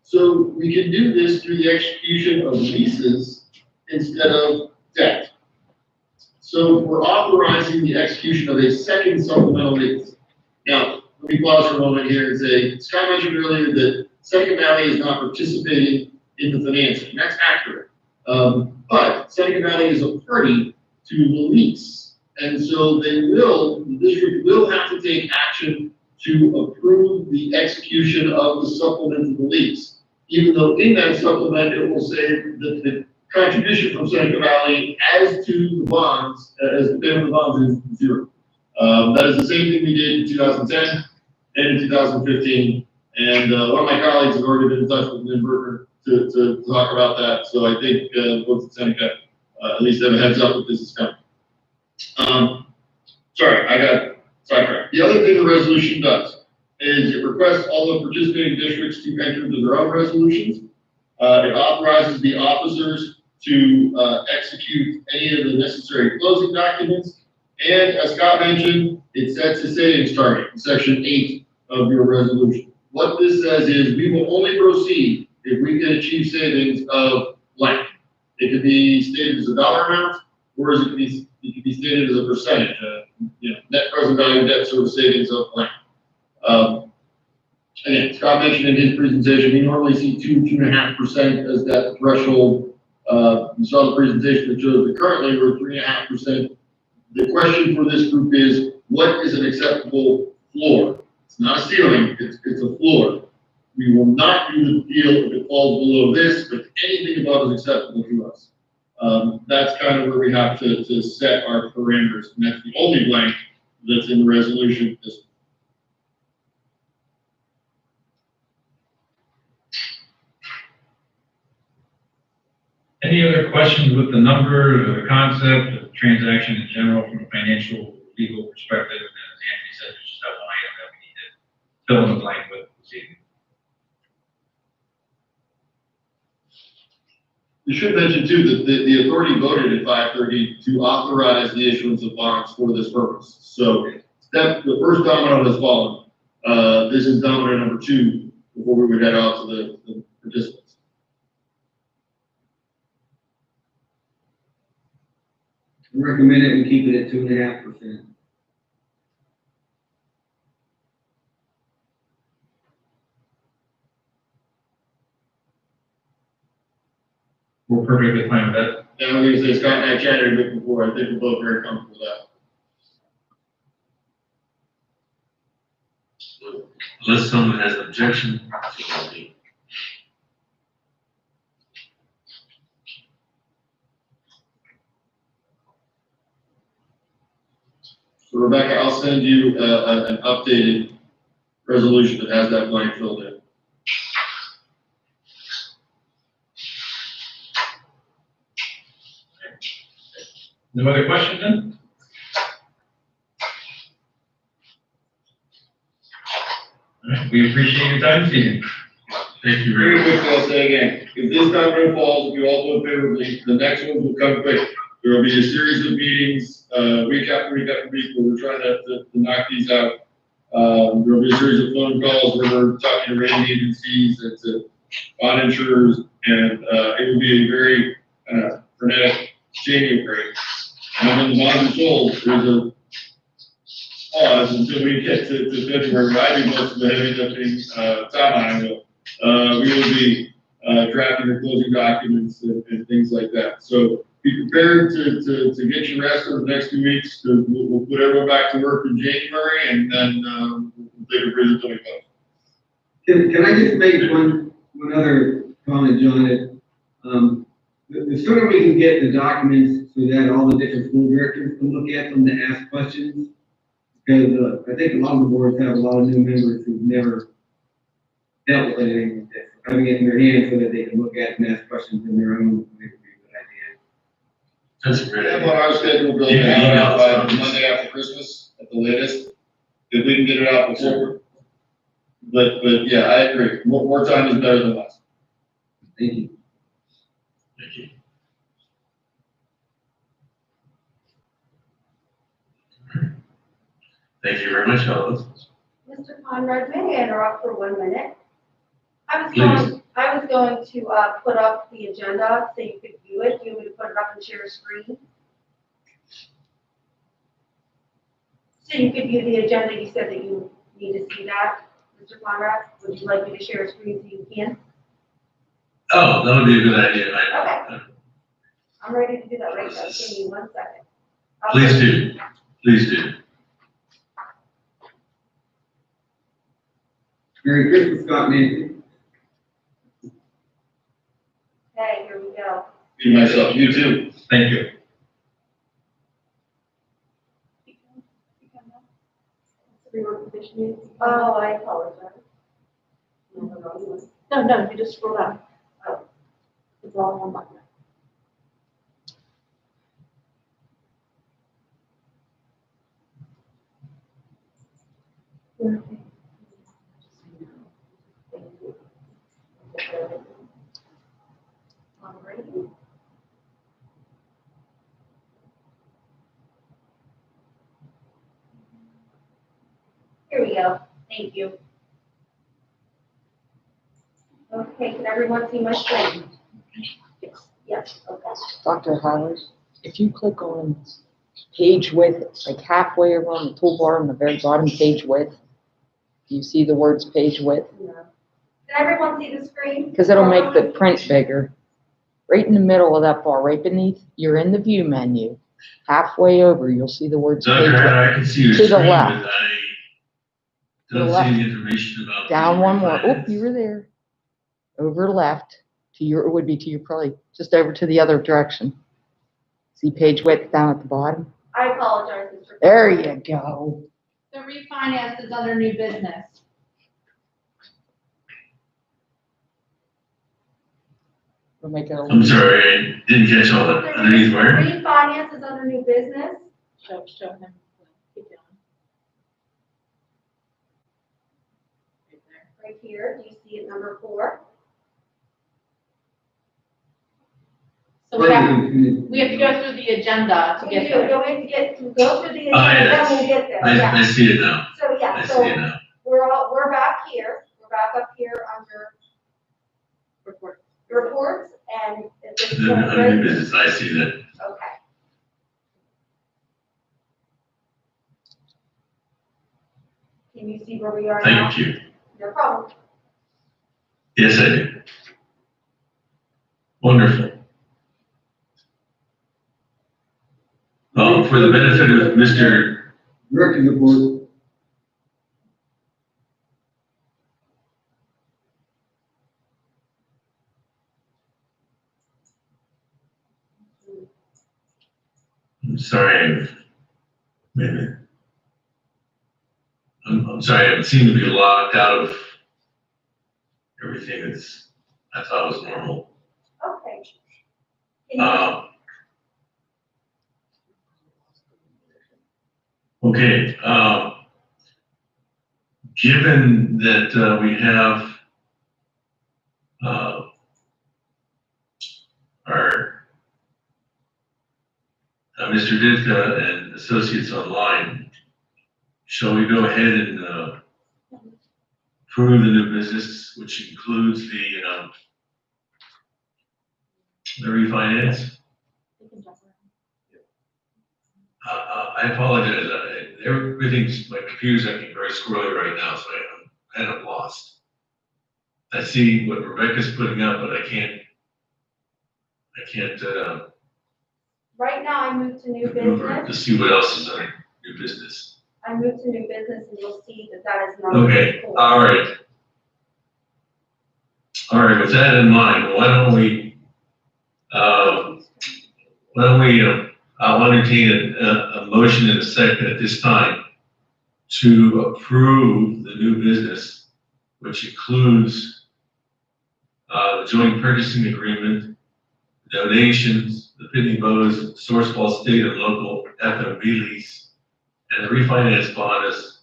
F: So we can do this through the execution of leases instead of debt. So we're authorizing the execution of a second supplemental lease. Now, let me pause for a moment here and say, Scott mentioned earlier that Seneca Valley is not participating in the financing. That's accurate. But Seneca Valley is a party to the lease. And so the district will have to take action to approve the execution of the supplement to the lease. Even though in that supplement, it will say that the contribution from Seneca Valley as to the bonds, as the payment of the bonds is zero. That is the same thing we did in 2010 and in 2015. And one of my colleagues has already been in touch with Lynn Berger to talk about that. So I think folks at Seneca at least have a heads up that this is coming. Sorry, I got sidetracked. The other thing the resolution does is it requests all the participating districts to enter into their own resolutions. It authorizes the officers to execute any of the necessary closing documents. And as Scott mentioned, it sets a savings target in section 8 of your resolution. What this says is we will only proceed if we can achieve savings of blank. It could be stated as a dollar amount, or it could be stated as a percentage, net present value debt service savings of blank. Again, Scott mentioned in his presentation, we normally see 2.5% as that threshold. You saw the presentation that shows that currently we're 3.5%. The question for this group is, what is an acceptable floor? It's not a ceiling, it's a floor. We will not do the deal if it falls below this, but anything above is acceptable to us. That's kind of where we have to set our parameters, and that's the only blank that's in the resolution.
H: Any other questions with the number, or the concept, or the transaction in general from a financial legal perspective? And as Anthony said, that we need to fill in the blank with this evening.
F: You should mention too, that the authority voted at 5:30 to authorize the issuance of bonds for this purpose. So the first domino has fallen. This is domino number 2 before we would head out to the participants.
C: I recommend it, we keep it at 2.5%.
H: We're perfectly fine with that.
F: And I'm gonna say, Scott and I chatted a bit before, I think we're both very comfortable with that.
B: Unless someone has an objection, so be it.
F: So Rebecca, I'll send you an updated resolution that has that blank filled in.
H: No other questions then? All right, we appreciate your time this evening.
B: Thank you very
F: Very
B: much.
F: quickly, I'll say again, if this domino falls, if you all vote favorably, the next one will come quick. There will be a series of meetings, week after week after week, where we're trying to knock these out. There will be a series of phone calls where we're talking to rating agencies and to bond insurers, and it will be a very frenetic January. And when the bonds are sold, there's a pause until we get to February. I do most of the heavy lifting, Tom and I will. We will be drafting the closing documents and things like that. So be prepared to get your rest over the next 2 weeks. We'll put everyone back to work in January, and then we'll take a breather until we go.
C: Can I just make one other comment, John? The sooner we can get the documents so that all the different school directors can look at them to ask questions, because I think a lot of the boards have a lot of new members who've never dealt with anything like this. Having it in their hands so that they can look at it and ask questions in their own would be a good idea.
B: That's a great
F: We have
B: idea.
F: on our schedule, Bill,
B: You
F: to
B: can
F: have it out
B: email
F: by
B: us.
F: Monday after Christmas at the latest. If we can get it out before. But yeah, I agree. More time is better than less.
C: Thank you.
B: Thank you. Thank you very much, fellas.
A: Mr. Conrad, may I interrupt for 1 minute? I was
B: Please.
A: going to put up the agenda so you could view it. Do you want me to put it up and share a screen? So you could view the agenda. You said that you need to see that, Mr. Conrad. Would you like me to share a screen so you can?
B: Oh, that would be a good idea.
A: Okay. I'm ready to do that right now. Give me 1 second.
B: Please do. Please do.
C: Merry Christmas, Scott and Nancy.
A: Okay, here we go.
F: Me, myself, you too.
H: Thank you.
A: Oh, I apologize.
E: No, you just scroll down. Oh, it's all on one button.
A: Alrighty. Here we go. Thank you. Okay, can everyone see my screen? Yes, okay.
J: Dr. Howard, if you click on page width, like halfway over on the toolbar on the very bottom, page width, do you see the words page width?
A: No. Can everyone see the screen?
J: Because it'll make the print bigger. Right in the middle of that bar, right beneath, you're in the view menu. Halfway over, you'll see the words page
B: Dr.
J: width.
B: Hatter, I can see your
J: To the
B: screen, but
J: left.
B: I
J: To the
B: don't
J: left.
B: see the information about.
J: Down
B: the
J: one more.
B: refinance.
J: Oop, you were there. Over left to your, it would be to your, probably just over to the other direction. See page width down at the bottom?
A: I apologize, Mr.
J: There you go.
E: The refinance is under new business.
J: We'll make it a
B: I'm sorry, I didn't catch all that. Underneath where?
A: Refinance is under new business.
E: Show him. Keep going.
A: Right here, do you see it number 4?
E: So we have to go through the agenda to
A: We
E: get
A: do,
E: there.
A: don't we get to go through the
B: Ah,
A: agenda,
B: yes.
A: then we'll get there,
B: I
A: yeah.
B: see it now.
A: So,
B: I
A: yeah,
B: see
A: so
B: it now.
A: we're back here, we're back up here under reports, and at this
B: The
A: point,
B: new
A: right?
B: business, I see that.
A: Okay. Can you see where we are now?
B: Thank you.
A: No problem.
B: Yes, I do. Wonderful. For the benefit of Mr.
C: Director's report.
B: I'm sorry, maybe. I'm sorry, I seem to be locked out of everything that's, I thought was normal.
A: Okay. Can you-
B: Okay, given that we have our Mr. Ditka and Associates online, shall we go ahead and approve the new business, which includes the refinance? I apologize, everything's, my computer's acting very squirrely right now, so I'm kind of lost. I see what Rebecca's putting up, but I can't,
A: Right now, I moved to new
B: maneuver to
A: business.
B: see what else is on new business.
A: I moved to new business, and you'll see that that is number
B: Okay,
A: 4.
B: all right. All right, with that in mind, why don't we, I'll entertain a motion in a second at this time to approve the new business, which includes the joint purchasing agreement, donations, the Pitney Bowes Sourcewell State and Local FMV lease, and the refinance bond as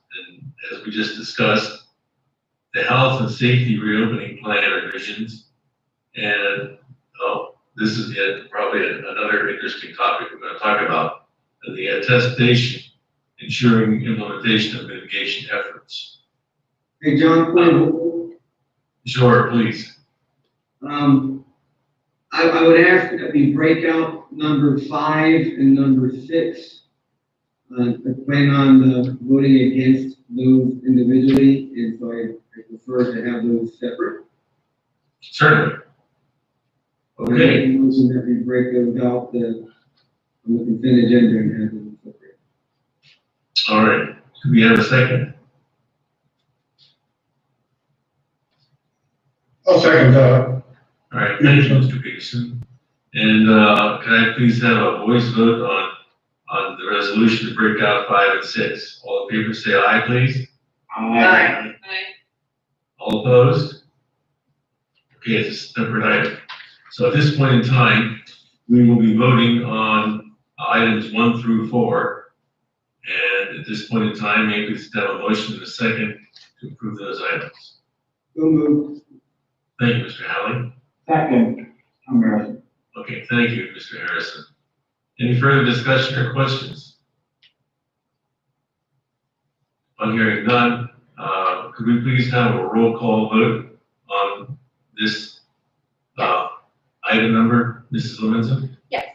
B: we just discussed, the health and safety reopening plan revisions, and, this is yet probably another interesting topic we're gonna talk about, the attestation ensuring implementation of mitigation efforts.
C: Hey, John, point of order.
B: Sure, please.
C: I would ask that we break out number 5 and number 6. I plan on voting against those individually, and so I prefer to have those separate.
B: Certainly. Okay,
C: Motion that we break those out on the consent agenda and have them separate.
B: all right. Do we have a second?
K: I'll second that.
B: All right, thank you, Mr. Peterson. And, can I please have a voice vote on the resolution to break out 5 and 6? All in favor, say aye, please.
I: Aye.
B: All opposed? Okay, it's a separate item. So at this point in time, we will be voting on items 1 through 4. And at this point in time, maybe we have a motion in a second to approve those items.
C: So moved.
B: Thank you, Mr. Halley.
K: Second, I'm Harrison.
B: Okay, thank you, Mr. Harrison. Any further discussion or questions? I'm hearing none. Could we please have a roll call vote on this item number, Mrs. Levinson?
E: Yes.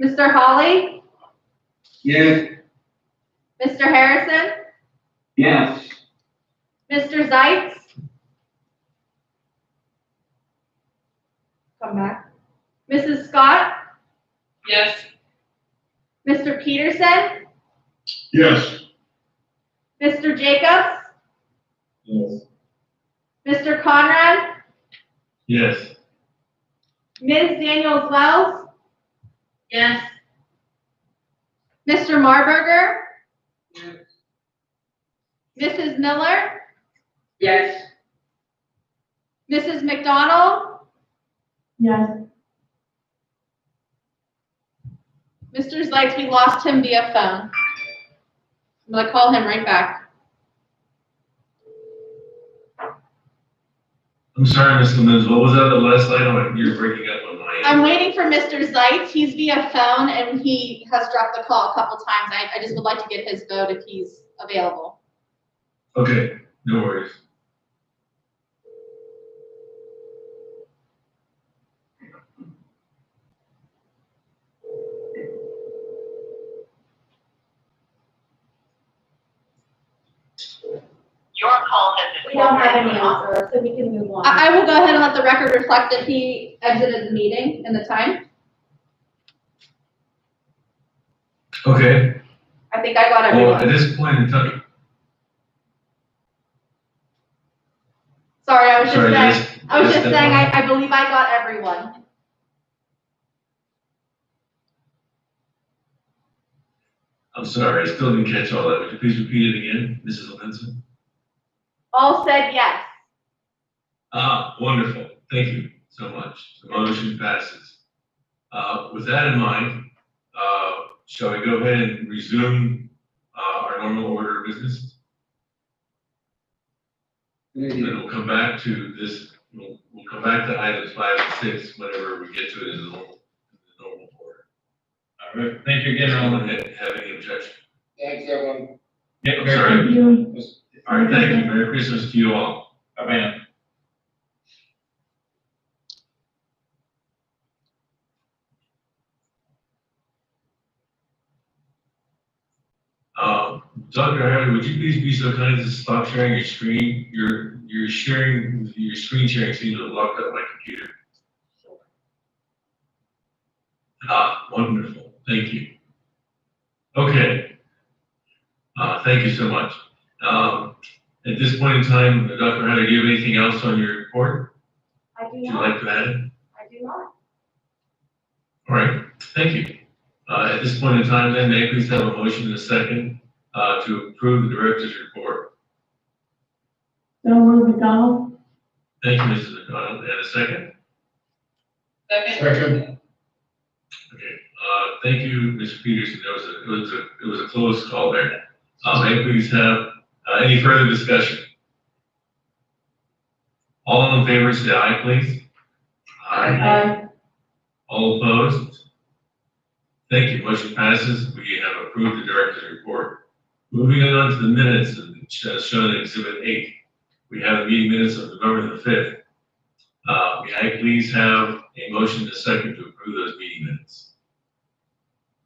E: Mr. Holly?
C: Yes.
E: Mr. Harrison?
K: Yes.
E: Mr. Zeitz? Come back. Mrs. Scott?
I: Yes.
E: Mr. Peterson?
K: Yes.
E: Mr. Jacobs?
K: Yes.
E: Mr. Conrad?
B: Yes.
E: Ms. Daniels Wells?
I: Yes.
E: Mr. Marburger? Mrs. Miller?
I: Yes.
E: Mrs. McDonald? Yes. Mr. Zeitz, we lost him via phone. I'm gonna call him right back.
B: I'm sorry, Ms. Lemons, what was that, the last item? You're breaking up on my end.
E: I'm waiting for Mr. Zeitz. He's via phone and he has dropped the call a couple times. I just would like to get his vote if he's available.
B: Okay, no worries.
I: Your call has been.
A: We don't have any answer, so we can move on.
E: I will go ahead and let the record reflect that he exited the meeting in the time.
B: Okay,
E: I think I got
B: well, at
E: everyone.
B: this point in time,
E: Sorry, I was just
B: sorry,
E: saying,
B: just.
E: I was just
B: just-
E: saying, I believe I got everyone.
B: I'm sorry, I still didn't catch all that. Would you please repeat it again, Mrs. Levinson?
E: All said yes.
B: Ah, wonderful. Thank you so much. The motion passes. With that in mind, shall we go ahead and resume our normal order of business?
C: Good
B: And then
C: idea.
B: we'll come back to this, we'll come back to items 5 and 6 whenever we get to it in the normal order.
H: All right, thank you again,
B: Does
H: Alan.
B: anyone have any objection?
K: Thanks, everyone.
H: Yeah,
B: I'm
H: very
B: sorry.
H: good.
B: All right, thank you. Merry Christmas to you all.
H: Bye-bye now.
B: Dr. Harry, would you please be so kind as to stop sharing your screen? Your screen sharing seems to have locked up my computer. Ah, wonderful. Thank you. Okay. Thank you so much. At this point in time, Dr. Harry, do you have anything else on your report?
A: I do
B: Would you
A: not,
B: like to add?
A: I do not.
B: All right, thank you. At this point in time, then, may I please have a motion and a second to approve the director's report?
A: So move, McDonald.
B: Thank you, Mrs. McDonald. And a second?
K: Second.
B: Okay, thank you, Mr. Peterson. It was a close call there. May I please have any further discussion? All in favor, say aye, please. All opposed? Thank you, motion passes. We have approved the director's report. Moving on to the minutes shown in Exhibit 8. We have the meeting minutes of November the 5th. May I please have a motion and a second to approve those meeting minutes?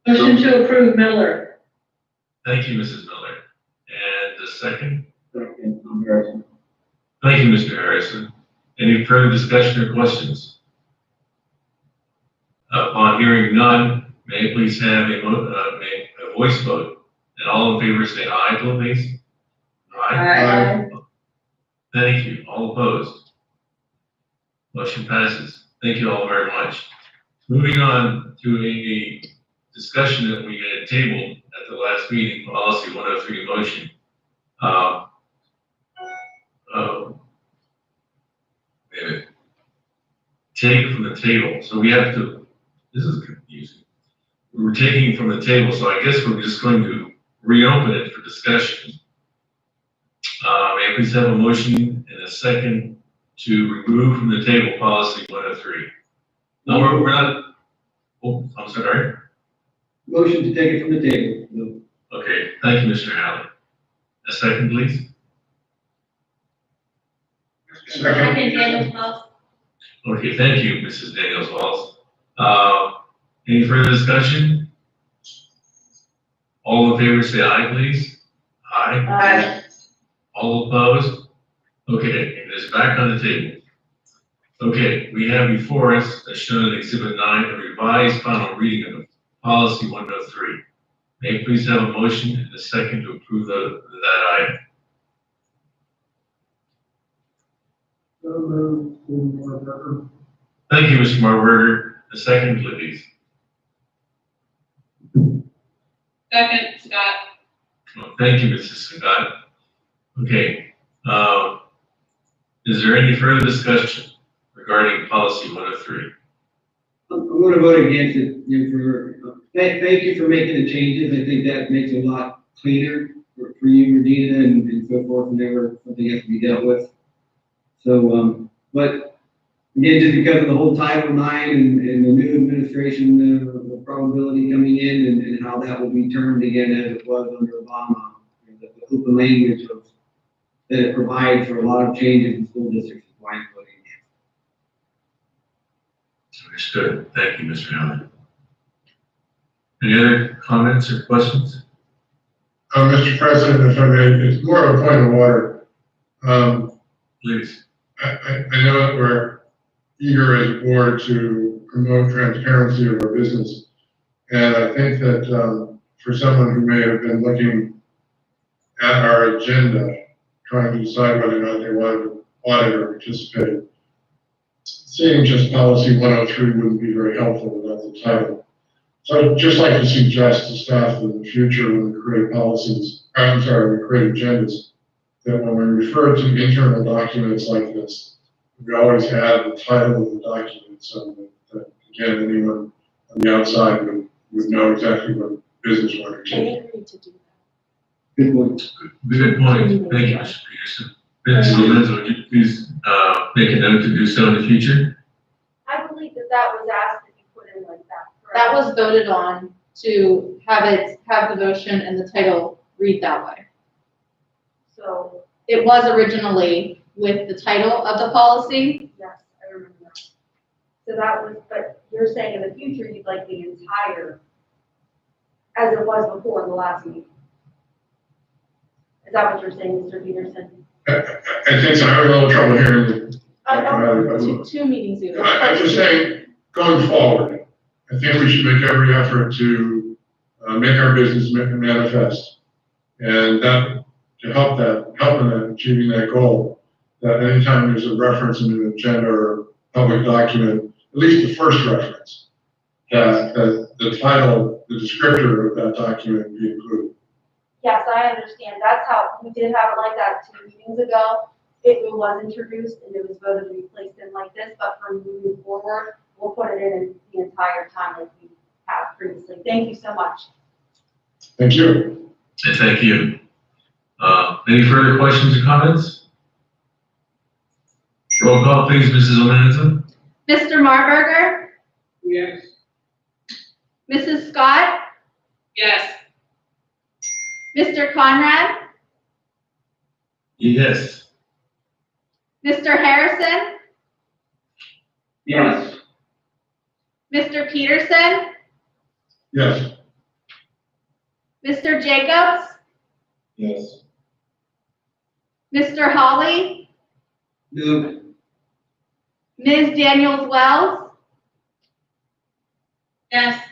L: Motion to approve, Miller.
B: Thank you, Mrs. Miller. And the second?
K: Second, I'm Harrison.
B: Thank you, Mr. Harrison. Any further discussion or questions? Upon hearing none, may I please have a voice vote? And all in favor say aye, please.
L: Aye.
B: Thank you. All opposed? Motion passes. Thank you all very much. Moving on to a discussion that we had tabled at the last meeting, policy 103 motion. Wait a minute. Take from the table. So we have to, this is confusing. We're taking from the table, so I guess we're just going to reopen it for discussion. May I please have a motion and a second to remove from the table policy 103? No, we're not, oh, I'm sorry.
C: Motion to take it from the table. No.
B: Okay, thank you, Mr. Halley. A second, please.
K: Second.
B: Okay, thank you, Mrs. Daniels-Walls. Any further discussion? All in favor, say aye, please. Aye. All opposed? Okay, it is back on the table. Okay, we have before us, as shown in Exhibit 9, a revised final reading of policy 103. May I please have a motion and a second to approve that item? Thank you, Mr. Marberger. A second, please.
L: Second, Scott.
B: Well, thank you, Mrs. Scott. Okay, is there any further discussion regarding policy 103?
C: I'm going to vote against it. Thank you for making the changes. I think that makes it a lot cleaner for you, Regina, and so forth, whenever something has to be dealt with. So, But again, just because of the whole Title IX and the new administration, the probability coming in and how that will be termed again as it was under Obama, the open language of, that it provides for a lot of changes in school districts is why I'm voting yes.
B: Understood. Thank you, Mr. Allen. Any other comments or questions?
M: Mr. President, if I may, it's more of a point of order.
B: Please.
M: I know that we're eager as a board to promote transparency of our business. And I think that for someone who may have been looking at our agenda, trying to decide whether or not they wanted to audit or participate, seeing just policy 103 wouldn't be very helpful without the title. So I'd just like to suggest to staff in the future when we create policies, when we create agendas, that when we refer to internal documents like this, we always add the title of the document so that again, anyone on the outside would know exactly what business we're undertaking.
C: Good point.
B: Good point. Thank you, Mr. Peterson. Mrs. Lorenzo, would you please make a note to do so in the future?
A: I believe that that was asked to be put in like that. correct?
E: That was voted on to have the motion and the title read that way.
A: So,
E: It was originally with the title of the policy.
A: yes, I remember that. So that was, but you're saying in the future, you'd like the entire, as it was before in the last meeting? Is that what you're saying, Mr. Peterson?
M: I think so. I'm having a little trouble hearing.
E: Two meetings ago.
M: I'm just saying, going forward, I think we should make every effort to make our business manifest. And that, to help in achieving that goal, that anytime there's a reference in an agenda or public document, at least the first reference, that the title, the descriptor of that document be included.
A: Yes, I understand. That's how, we did have it like that 2 meetings ago. It was introduced and it was voted to be placed in like this, but for moving forward, we'll put it in the entire time like we have previously. Thank you so much.
M: Thank you.
B: And thank you. Any further questions or comments? Roll call, please, Mrs. Lorenzo.
E: Mr. Marburger,
L: Yes.
E: Mrs. Scott,
L: Yes.
E: Mr. Conrad,
B: Yes.
E: Mr. Harrison,
K: Yes.
E: Mr. Peterson,
M: Yes.
E: Mr. Jacobs,
K: Yes.
E: Mr. Hawley,
C: No.
E: Ms. Daniels Wells,
L: Yes.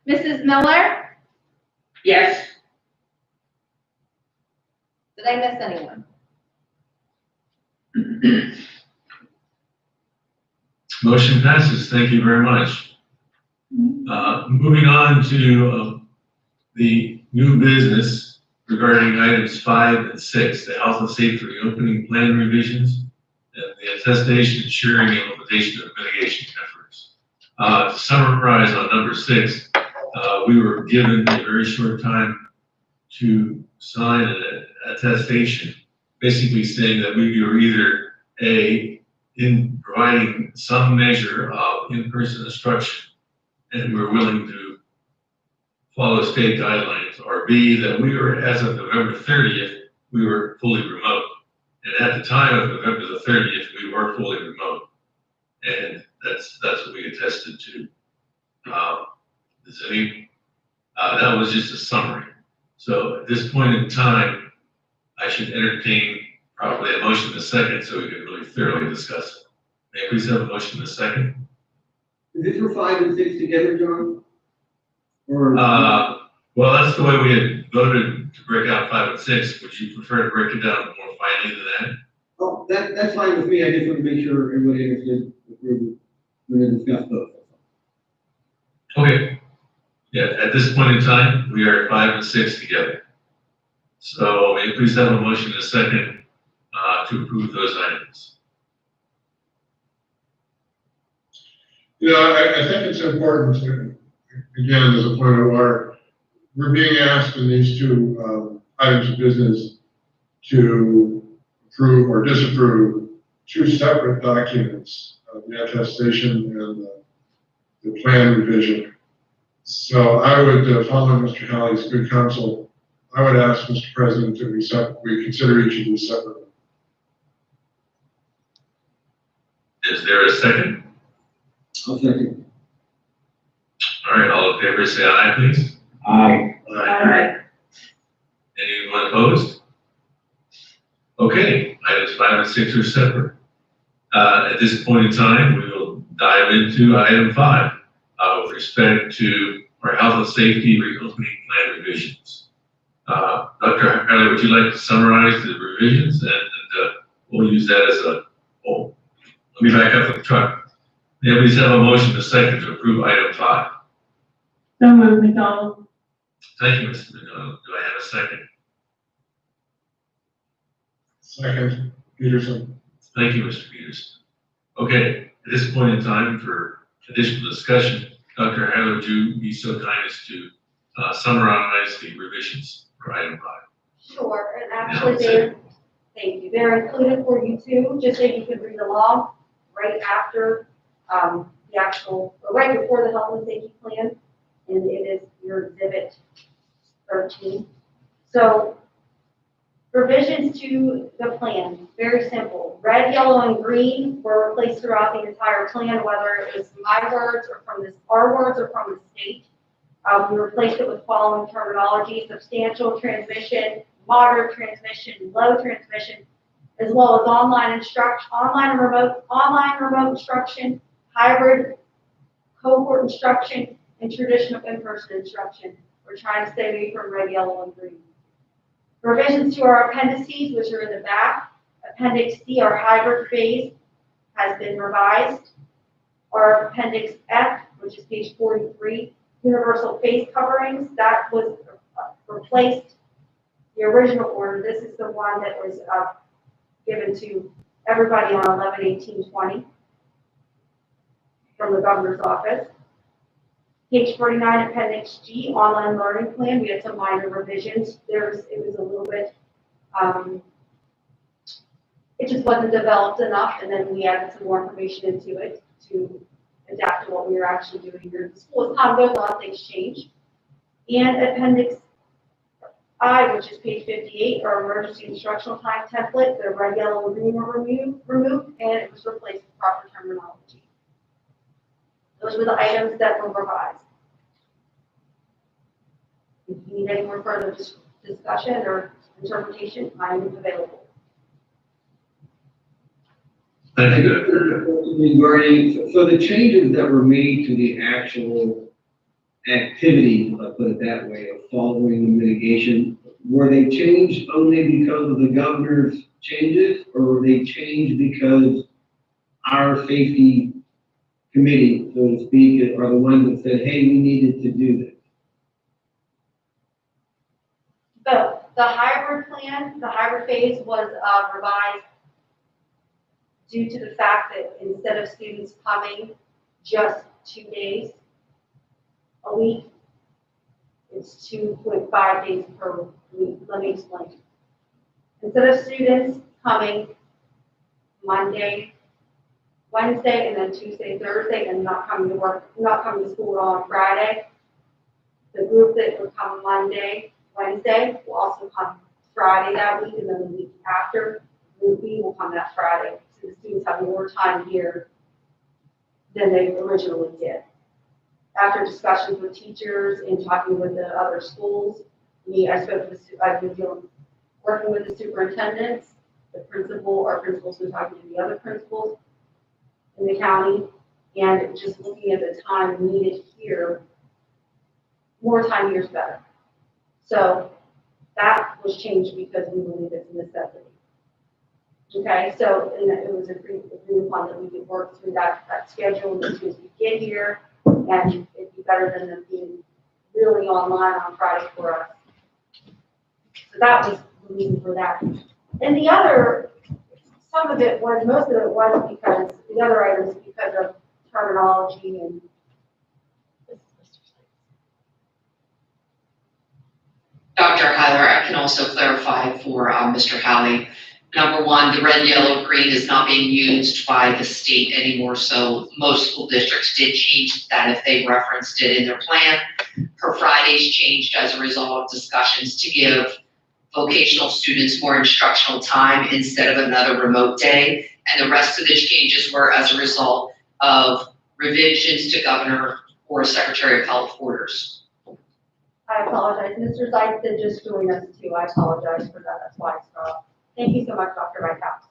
E: Mrs. Miller.
L: Yes.
E: Did I miss anyone?
B: Motion passes. Thank you very much. Moving on to the new business regarding items 5 and 6, the health and safety reopening plan revisions and the attestation, ensuring implementation of mitigation efforts. To summarize on number 6, we were given a very short time to sign an attestation, basically saying that we were either in providing some measure of in-person instruction, and we're willing to follow state guidelines, or B, that we were, as of November 30th, we were fully remote. And at the time of November the 30th, we were fully remote. And that's what we attested to. That was just a summary. So at this point in time, I should entertain probably a motion in a second so we can really thoroughly discuss it. May I please have a motion in a second?
C: Is this for 5 and 6 together, John? Or?
B: Well, that's the way we had voted to break out 5 and 6. Would you prefer to break it down more finely than that?
C: Oh, that's fine with me. I just want to make sure everybody understood if we're going to discuss both.
B: Okay. Yeah, at this point in time, we are 5 and 6 together. So may I please have a motion in a second to approve those items?
M: You know, I think it's important to, again, as a point of order, we're being asked in these two items of business to approve or disapprove two separate documents, the attestation and the plan revision. So I would, following Mr. Halley's good counsel, I would ask Mr. President that we consider each of these separately.
B: Is there a second?
C: I'll second.
B: All right, all in favor, say aye, please.
K: Aye.
B: Aye. Anyone opposed? Okay, items 5 and 6 are separate. At this point in time, we will dive into item 5 with respect to our health and safety reopening plan revisions. Dr. Harley, would you like to summarize the revisions and we'll use that as a, oh, let me back up the truck. May I please have a motion to second to approve item 5?
L: So moved, McDonald.
B: Thank you, Mr. McDonald. Do I have a second?
M: Second, Peterson.
B: Thank you, Mr. Peters. Okay, at this point in time for additional discussion, Dr. Harley, would you be so kind as to summarize the revisions for item 5?
A: Sure, and actually thank you, they're included for you too, just so you can read along right after, the actual, or right before the health and safety plan, and it is your exhibit 13. So, revisions to the plan, very simple. Red, yellow, and green were replaced throughout the entire plan, whether it was my words or from our words or from the state. We replaced it with following terminology: substantial transmission, moderate transmission, low transmission, as well as online and remote instruction, hybrid cohort instruction, and traditional in-person instruction. We're trying to stay away from red, yellow, and green. Revisions to our appendices, which are in the back. Appendix C, our hybrid phase, has been revised. Our Appendix F, which is page 43, universal face coverings, that was replaced. The original order, this is the one that was given to everybody on 11/18/20 from the governor's office. Page 49, Appendix G, online learning plan, we had some minor revisions. It was a little bit, it just wasn't developed enough, and then we added some more information into it to adapt to what we were actually doing here at the school. As time goes on, things change. And Appendix I, which is page 58, our emergency instructional time template, the red, yellow, and green were removed, and it was replaced with proper terminology. Those were the items that were revised. If you need any more further discussion or interpretation, I am available.
B: Thank you, Dr.
C: Regarding, so the changes that were made to the actual activity, let's put it that way, of following the mitigation, were they changed only because of the governor's changes, or were they changed because our safety committee, so to speak, are the ones that said, hey, we needed to do this?
A: The hybrid plan, the hybrid phase was revised due to the fact that instead of students coming just 2 days a week, it's 2.5 days per week. Let me explain. Instead of students coming Monday, Wednesday, and then Tuesday, Thursday, and not coming to work, not coming to school on Friday, the group that would come Monday, Wednesday will also come Friday that week, and then the week after, group B will come that Friday. So the students have more time here than they originally did. After discussions with teachers and talking with the other schools, I've been working with the superintendents, the principal, our principals were talking to the other principals in the county, and just looking at the time needed here, more time here is better. So that was changed because we believe it's a necessity. Okay, so and it was agreed upon that we could work through that schedule as soon as we get here, and it'd be better than them being really online on Friday for us. So that was the reason for that. And the other, some of it was, most of it was because, the other items because of terminology and
I: Dr. Heiler, I can also clarify for Mr. Halley. Number one, the red, yellow, green is not being used by the state anymore, so most school districts did change that if they referenced it in their plan. Her Fridays changed as a result of discussions to give vocational students more instructional time instead of another remote day. And the rest of the changes were as a result of revisions to Governor or Secretary of Health orders.
A: I apologize. Mr. Zeitz did just join us too. I apologize for that. That's why I stopped. Thank you so much, Dr. Whitehouse.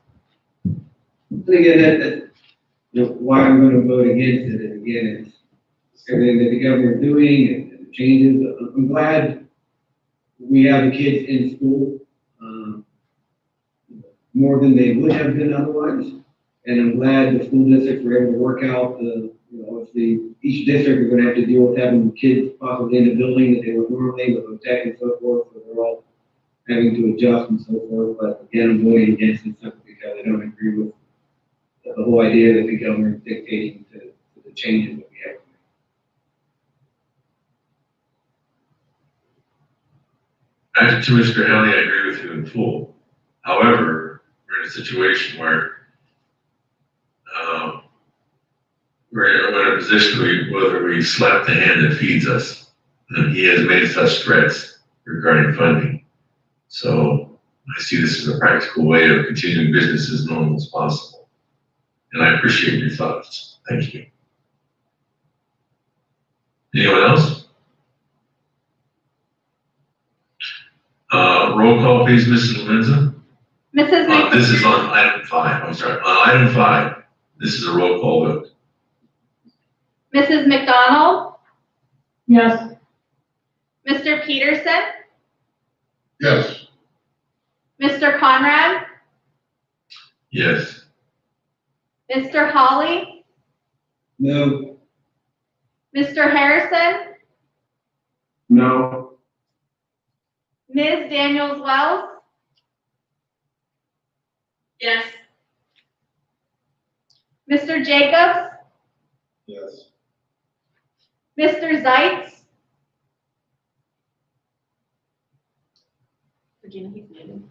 C: And again, that, why I'm gonna vote against it, and again, it's everything that the governor is doing and the changes. I'm glad we have the kids in school, more than they would have been otherwise. And I'm glad the school districts were able to work out obviously each district is gonna have to deal with having kids possibly in the building that they would normally with tech and so forth, so they're all having to adjust and so forth. But again, I'm voting against it simply because I don't agree with the whole idea that the government is dictating to the changes that we have to make.
B: Back to Mr. Alley, I agree with you in full. However, we're in a situation where we're in a position whether we slap the hand that feeds us, and he has made such threats regarding funding. So I see this as a practical way of continuing business as normal as possible. And I appreciate your thoughts. Thank you. Anyone else? Roll call, please, Mrs. Lorenza. This is on item 5. I'm sorry. On item 5, this is a roll call vote.
E: Mrs. McDonald,
L: Yes.
E: Mr. Peterson,
M: Yes.
E: Mr. Conrad,
B: Yes.
E: Mr. Holly,
C: No.
E: Mr. Harrison,
C: No.
E: Ms. Daniels Wells.
I: Yes.
E: Mr. Jacobs,
M: Yes.
E: Mr. Zeitz. Regina, he's muted.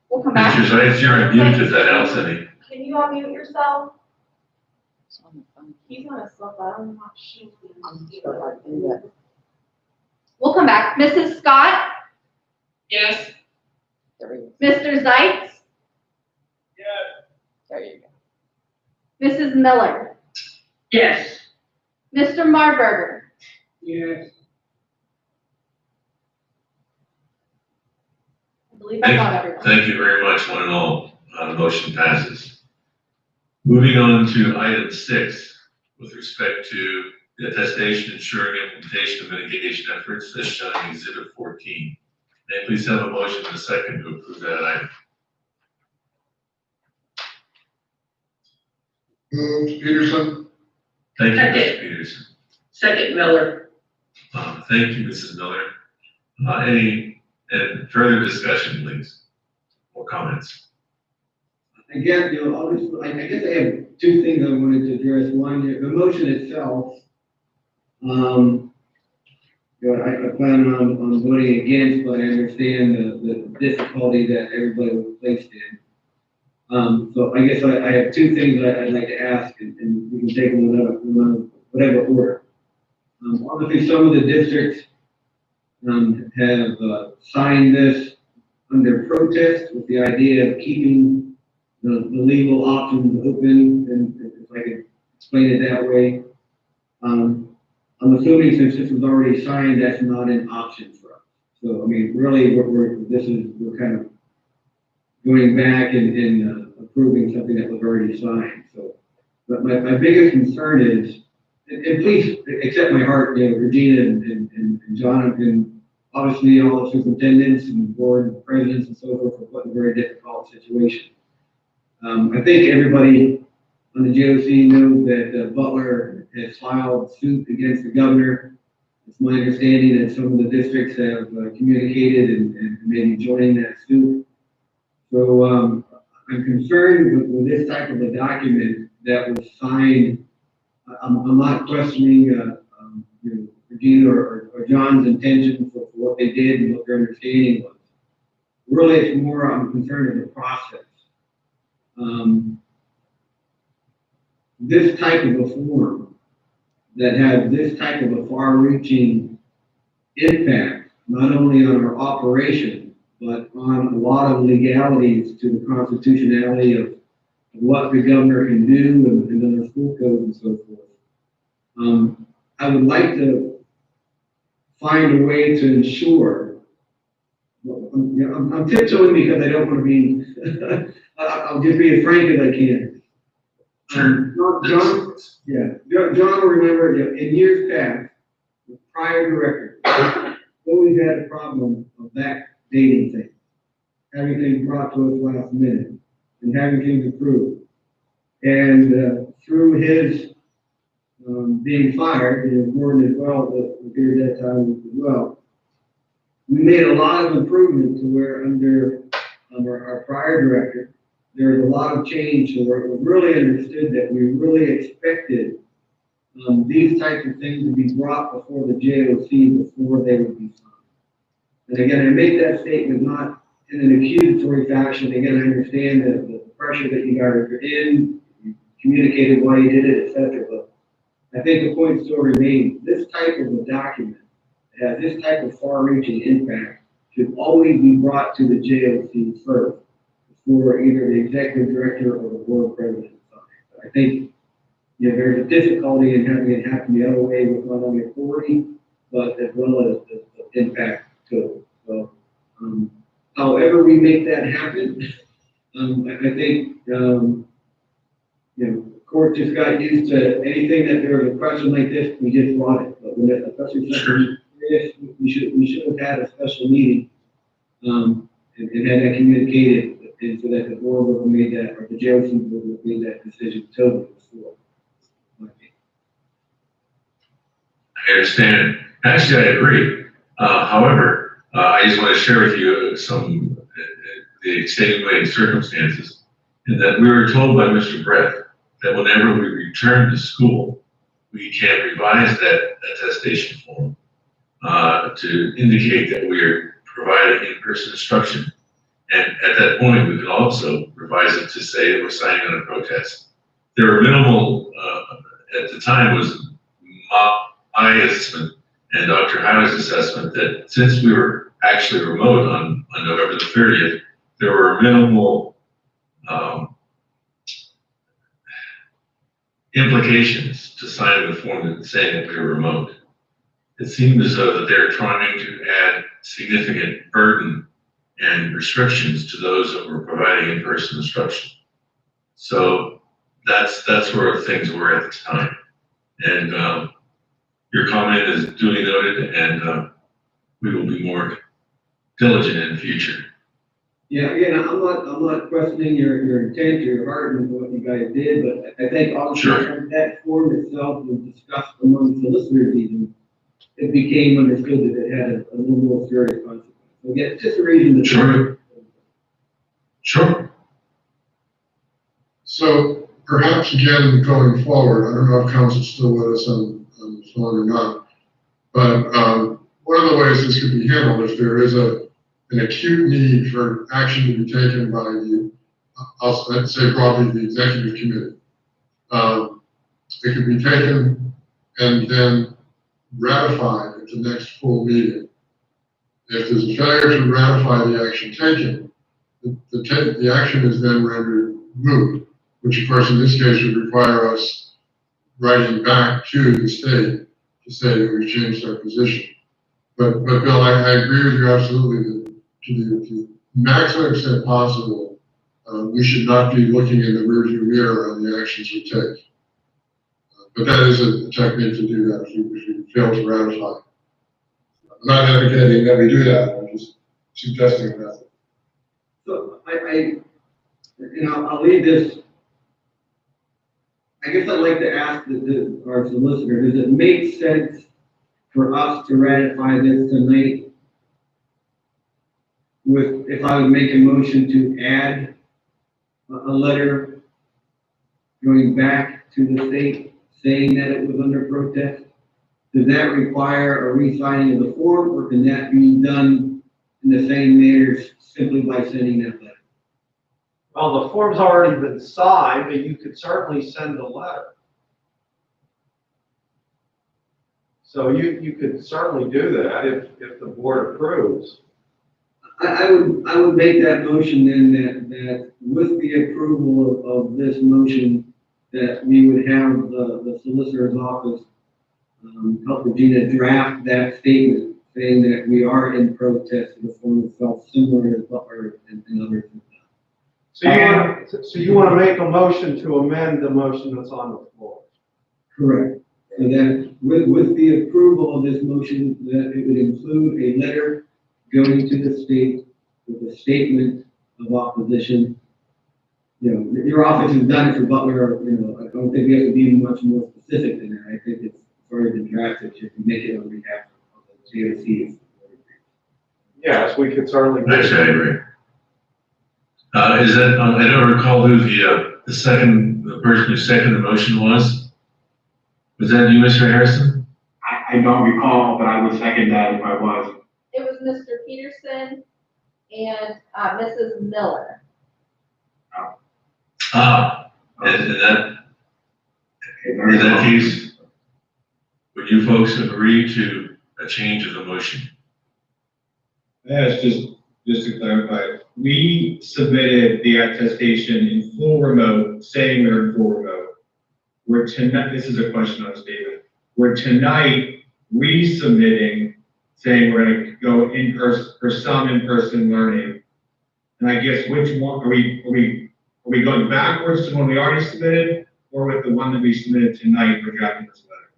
E: We'll come back.
B: Mr. Zeitz, you're on mute if that helps any.
A: Can you unmute yourself?
J: It's on the phone.
A: He's gonna slip out. I'm not sure.
J: I'm sure I do that.
E: We'll come back. Mrs. Scott,
I: Yes.
J: There he is.
E: Mr. Zeitz,
J: There you go.
E: Mrs. Miller,
L: Yes.
E: Mr. Marburger.
L: Yes.
E: I believe I got everyone.
B: Thank you very much, one and all. The motion passes. Moving on to item 6, with respect to the attestation ensuring implementation of mitigation efforts as shown in Exhibit 14. May I please have a motion and a second to approve that item?
M: Moved, Peterson.
B: Thank you, Mr.
L: Second.
B: Peterson.
L: Second, Miller.
B: Thank you, Mrs. Miller. Any further discussion, please, or comments?
C: Again, I guess I have two things I wanted to address. One, the motion itself, I plan on voting against, but I understand the difficulty that everybody was placed in. So I guess I have two things that I'd like to ask, and we can take them in whatever order. Obviously, some of the districts have signed this under protest with the idea of keeping the legal options open, and if I could explain it that way. I'm assuming since this was already signed, that's not an option for us. So, I mean, really, we're kind of going back and approving something that was already signed. So, but my biggest concern is, and please accept my heart, Regina and Jonathan, obviously all the superintendents and the board and presidents and so forth, for put in a very difficult situation. I think everybody on the JOC knows that Butler has filed suit against the governor. It's my understanding that some of the districts have communicated and maybe joining that suit. So I'm concerned with this type of a document that was signed. I'm not questioning Regina or John's intention for what they did and what their understanding was. Really, it's more, I'm concerned with the process. This type of a form that has this type of a far-reaching impact, not only on our operation, but on a lot of legalities to the constitutionality of what the governor can do and then the school code and so forth. I would like to find a way to ensure, I'm tiptoeing because I don't want to be, I'll just be as frank as I can. John will remember, in years past, the prior director always had a problem of backdating things, having things brought to us last minute, and having things approved. And through his being fired, and Gordon as well, the period that time as well, we made a lot of improvement to where under our prior director, there was a lot of change to where we really understood that we really expected these types of things to be brought before the JOC before they would be signed. And again, I make that statement not in an accusatory fashion. Again, I understand the pressure that you guys are in, you communicated why you did it, etc. But I think the point still remains, this type of a document that has this type of far-reaching impact should always be brought to the JOC first, before either the executive director or the board president signs. I think there's a difficulty in having it happen the other way with not only authority, but as well as the impact to it. So, however we make that happen, I think, court just got used to anything that there was a question like this, we just brought it. But when it, especially something serious, we should have had a special meeting, and had that communicated, and so that the board would have made that, or the JOC would have made that decision totally before.
B: I understand. Actually, I agree. However, I just want to share with you some the extenuating circumstances, in that we were told by Mr. Brett that whenever we return to school, we can revise that attestation form to indicate that we are providing in-person instruction. And at that point, we can also revise it to say that we're signing on a protest. There were minimal, at the time was my assessment and Dr. Howard's assessment that since we were actually remote on November the 30th, there were minimal implications to signing the form saying that we were remote. It seemed as though that they're trying to add significant burden and restrictions to those that were providing in-person instruction. So that's where things were at the time. And your comment is duly noted, and we will be more diligent in the future.
C: Yeah, again, I'm not questioning your intent, your heart, and what you guys did, but I think obviously that form itself was discussed among solicitors even. It became understood that it had a little more serious consequence. So again, it's just a reason to.
B: Sure.
M: So perhaps again, going forward, I don't know if council's still with us on the phone or not, but one of the ways this could be handled, if there is an acute need for action to be taken by the, I'd say probably the executive committee, it could be taken and then ratified at the next full meeting. If there's a failure to ratify the action taken, the action is then rendered moot, which of course in this case would require us writing back to the state to say that we've changed our position. But Bill, I agree with you absolutely that to the maximum extent possible, we should not be looking in the rearview mirror on the actions we take. But that is a technique to do that if we fail to ratify. I'm not advocating that we do that, I'm just suggesting a method.
C: So I'll leave this. I guess I'd like to ask our solicitor, does it make sense for us to ratify this tonight? If I would make a motion to add a letter going back to the state saying that it was under protest, does that require a re-signing of the form, or can that be done in the same manner simply by sending that letter.
D: Well, the form's already been signed, but you could certainly send a letter. So you could certainly do that if the board approves.
C: I would make that motion then that with the approval of this motion, that we would have the solicitor's office help Regina draft that statement saying that we are in protest of the form itself, similar as Butler and others have done.
D: So you want to make a motion to amend the motion that's on the floor?
C: Correct. And then with the approval of this motion, that it would include a letter going to the state with a statement of opposition. You know, your office has done it for Butler, you know, I don't think we have to be much more specific than that. I think it's already been drafted, just to make it on behalf of the JOC.
D: Yes, we could certainly.
B: Actually, I agree. Is that, I don't recall who the person who seconded the motion was. Was that you, Mr. Harrison?
K: I don't recall, but I would second that if I was.
E: It was Mr. Peterson and Mrs. Miller.
B: In that case, would you folks agree to a change of the motion?
N: Yes, just to clarify, we submitted the attestation in full remote, saying we were in full remote. We're tonight, this is a question on a statement. We're tonight resubmitting, saying we're gonna go in person, for some in-person learning. And I guess which one, are we going backwards to one we already submitted, or with the one that we submitted tonight for drafting this letter?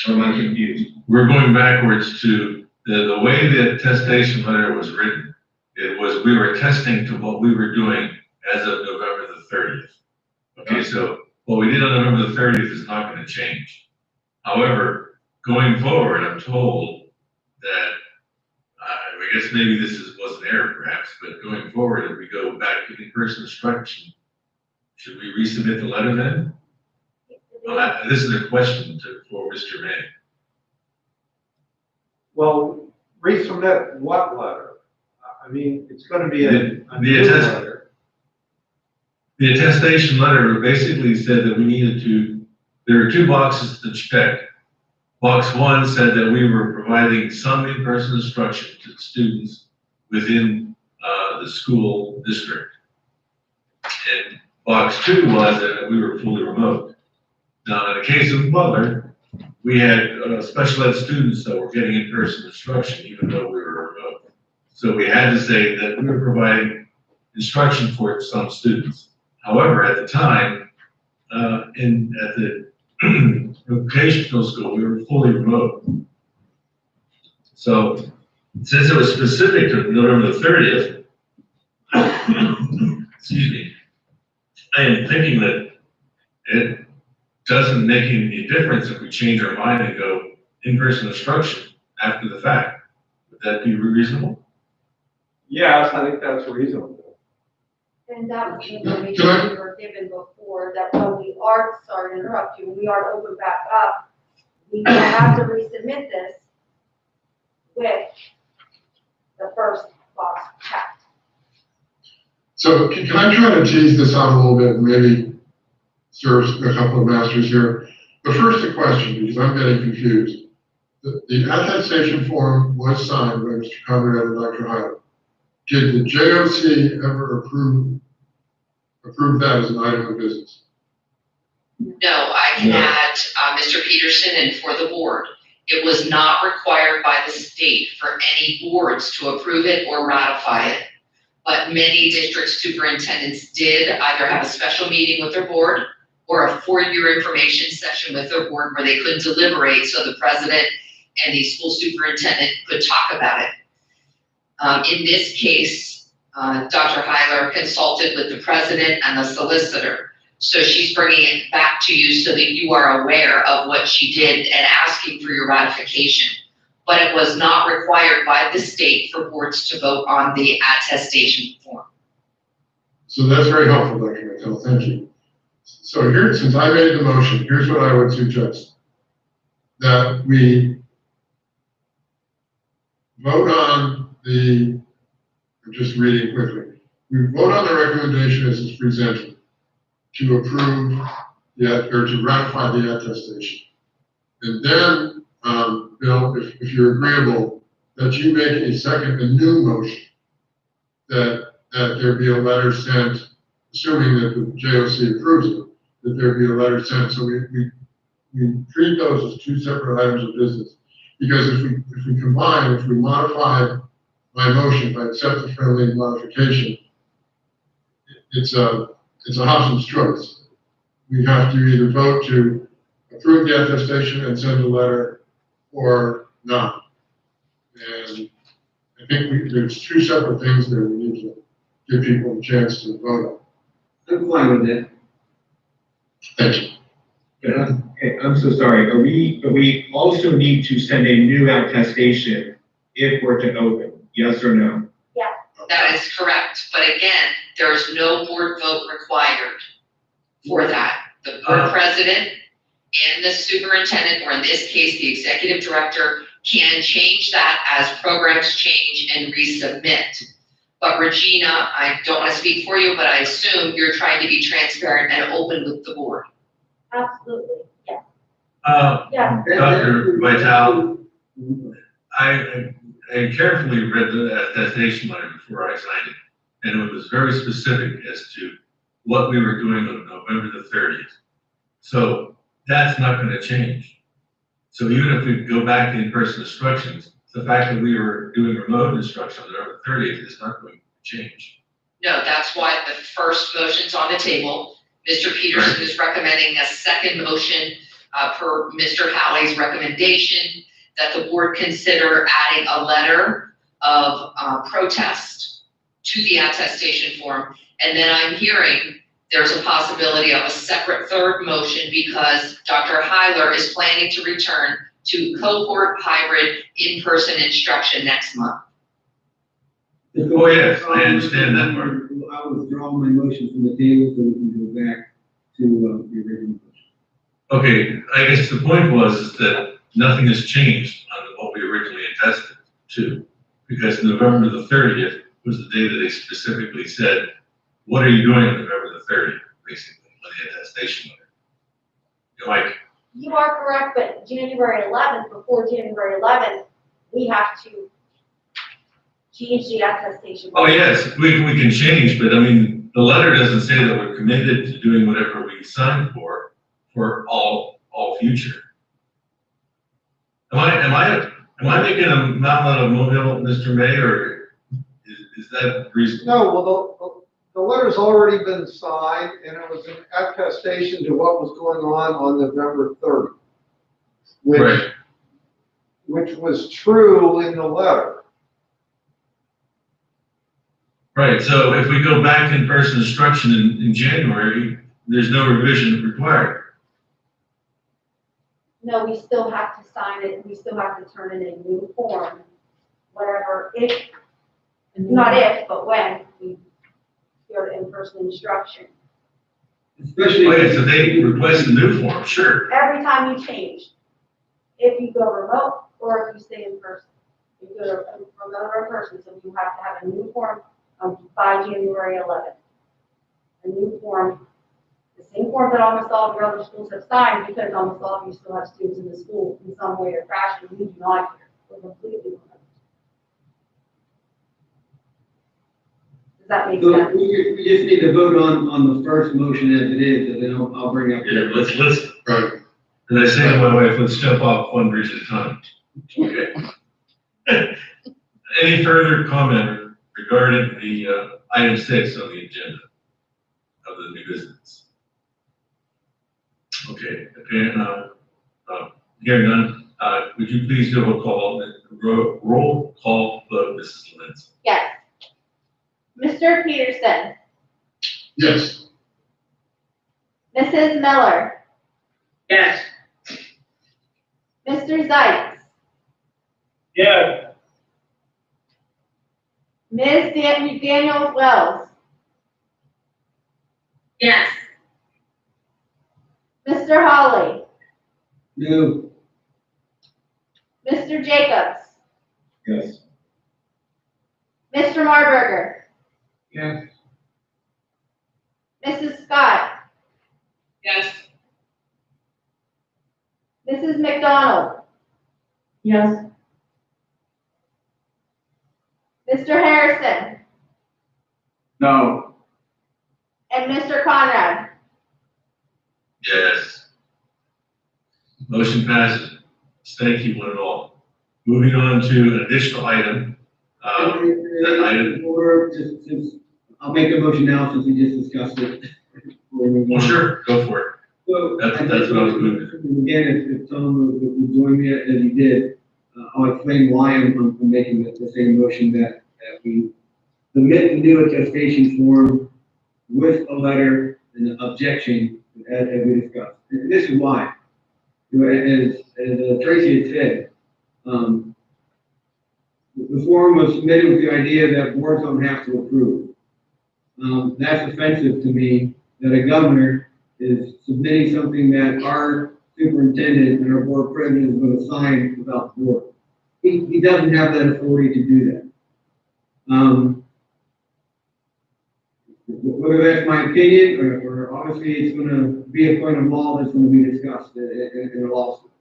N: Or am I confused?
B: We're going backwards to the way the attestation letter was written. It was, we were attesting to what we were doing as of November the 30th. Okay, so what we did on November the 30th is not going to change. However, going forward, I'm told that, I guess maybe this was an error perhaps, but going forward, if we go back to in-person instruction, should we resubmit the letter then? This is a question for Mr. May.
D: Well, resubmit what letter? I mean, it's going to be a new letter.
B: The attestation letter basically said that we needed to, there were two boxes to check. Box one said that we were providing some in-person instruction to students within the school district. And box two was that we were fully remote. Now, in the case of Butler, we had special ed students that were getting in-person instruction even though we were remote. So we had to say that we were providing instruction for some students. However, at the time, at the vocational school, we were fully remote. So since it was specific to November the 30th, excuse me, I am thinking that it doesn't make any difference if we change our mind and go in-person instruction after the fact. Would that be reasonable?
D: Yes, I think that's reasonable.
A: And that was the information we were given before, that when we are, sorry to interrupt you, when we are open back up, we will have to resubmit this with the first box checked.
M: So can I try to tease this out a little bit and maybe serve a couple of masters here? But first a question, because I'm getting confused. The attestation form was signed by Mr. Conrad and Dr. Hyde. Did the JOC ever approve that as an item of business?
I: No, I can add, Mr. Peterson, and for the board, it was not required by the state for any boards to approve it or ratify it. But many district superintendents did either have a special meeting with their board or a 4-year information session with their board where they could deliberate so the president and the school superintendent could talk about it. In this case, Dr. Heiler consulted with the president and the solicitor. So she's bringing it back to you so that you are aware of what she did and asking for your ratification. But it was not required by the state for boards to vote on the attestation form.
M: So that's very helpful, Dr. Mattel, thank you. So here, since I made the motion, here's what I would suggest. That we vote on the I'm just reading quickly. We vote on the recommendation as it's presented to approve or to ratify the attestation. And then, Bill, if you're agreeable, that you make a new motion that there be a letter sent, assuming that the JOC approves it, that there be a letter sent. So we treat those as two separate items of business. Because if we combine, if we modify my motion, if I accept the friendly modification, it's a Hobson's choice. We have to either vote to approve the attestation and send a letter or not. And I think there's two separate things there we need to give people a chance to vote on.
C: I'm fine with that.
M: Thank you.
N: Okay, I'm so sorry. But we also need to send a new attestation if we're to open, yes or no?
I: That is correct, but again, there's no board vote required for that. The board president and the superintendent, or in this case, the executive director, can change that as programs change and resubmit. But Regina, I don't want to speak for you, but I assume you're trying to be transparent and open with the board.
A: Absolutely, yes.
B: Yeah. Dr. Vital, I carefully read the attestation letter before I signed it, and it was very specific as to what we were doing on November the 30th. So that's not going to change. So even if we go back to in-person instructions, the fact that we were doing remote instruction on November 30th is not going to change.
I: No, that's why the first motion's on the table. Mr. Peterson is recommending a second motion per Mr. Howley's recommendation, that the board consider adding a letter of protest to the attestation form. And then I'm hearing there's a possibility of a separate third motion because Dr. Heiler is planning to return to cohort hybrid in-person instruction next month.
B: Oh, yes, I understand that part.
C: I withdraw my motion from the table so we can go back to the original motion.
B: Okay, I guess the point was that nothing has changed on what we originally attested to, because November the 30th was the day that they specifically said, what are you doing on November the 30th, basically, on the attestation letter. You're like,
A: You are correct, but January 11th, before January 11th, we have to change the attestation.
B: oh, yes, we can change, but I mean, the letter doesn't say that we're committed to doing whatever we signed for all future. Am I making a mountain out of molehill, Mr. May, or is that reasonable?
D: No, well, the letter's already been signed, and it was an attestation to what was going on November 30th.
B: Right.
D: Which was true in the letter.
B: Right, so if we go back in person instruction in January, there's no revision required.
A: No, we still have to sign it, we still have to turn in a new form, whatever, not if, but when we go to in-person instruction.
C: Especially.
B: Oh, yeah, so they request a new form, sure.
A: Every time you change, if you go remote or if you stay in person. You go to remote or in person, so you have to have a new form by January 11th. A new form, the same form that almost all of your other schools have signed, because almost all of you still have students in the school in some way or fashion. We do not here. We're completely remote. Does that make
C: So
A: sense?
C: we just need to vote on the first motion as it is, and then I'll bring up.
B: Yeah, let's, right. As I say to my wife, let's jump off one bridge at a time. Okay. Any further comment regarding the item 6 on the agenda of the new business? Okay, hearing none, would you please do a roll call vote, Mrs. Lindsay?
A: Yes. Mr. Peterson,
M: Yes.
A: Mrs. Miller,
L: Yes.
A: Mr. Zeitz,
L: Yes.
A: Ms. Daniels Wells,
L: Yes.
A: Mr. Hawley,
C: No.
A: Mr. Jacobs,
N: Yes.
E: Mr. Marburger,
C: Yes.
E: Mrs. Scott,
I: Yes.
E: Mrs. McDonald,
L: Yes.
E: Mr. Harrison,
K: No.
E: and Mr. Conrad.
B: Yes. Motion passes. Thank you, one and all. Moving on to an additional item. That item,
C: Or just, I'll make a motion now since we just discussed it.
B: well, sure, go for it.
C: So,
B: That's what I was moving.
C: Again, if Tom would join me as he did, I'll explain why I'm making the same motion that we submit the new attestation form with a letter and an objection as we discussed. And this is why. You know, as Tracy had said, the form was submitted with the idea that boards don't have to approve. That's offensive to me that a governor is submitting something that our superintendent and our board president is going to sign without the board. He doesn't have that authority to do that. Whether that's my opinion or obviously it's going to be a point of law that's going to be discussed in a lawsuit.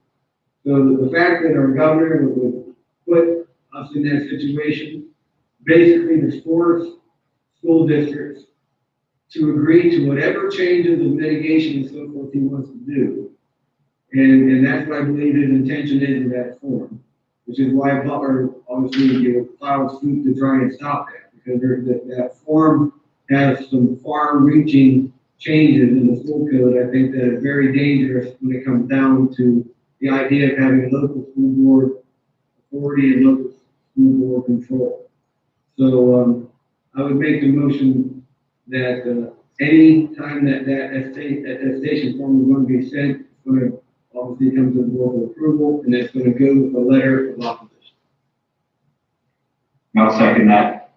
C: So the fact that our governor would put us in that situation basically to force school districts to agree to whatever changes of mitigation and so forth he wants to do. And that's what I believe his intention is in that form, which is why Butler obviously filed suit to try and stop that, because that form has some far-reaching changes in the school code. I think that is very dangerous when it comes down to the idea of having local school board authority and local school board control. So I would make the motion that any time that attestation form is going to be sent, it's going to obviously come to the board for approval, and it's going to go with a letter of opposition.
K: I'll second that.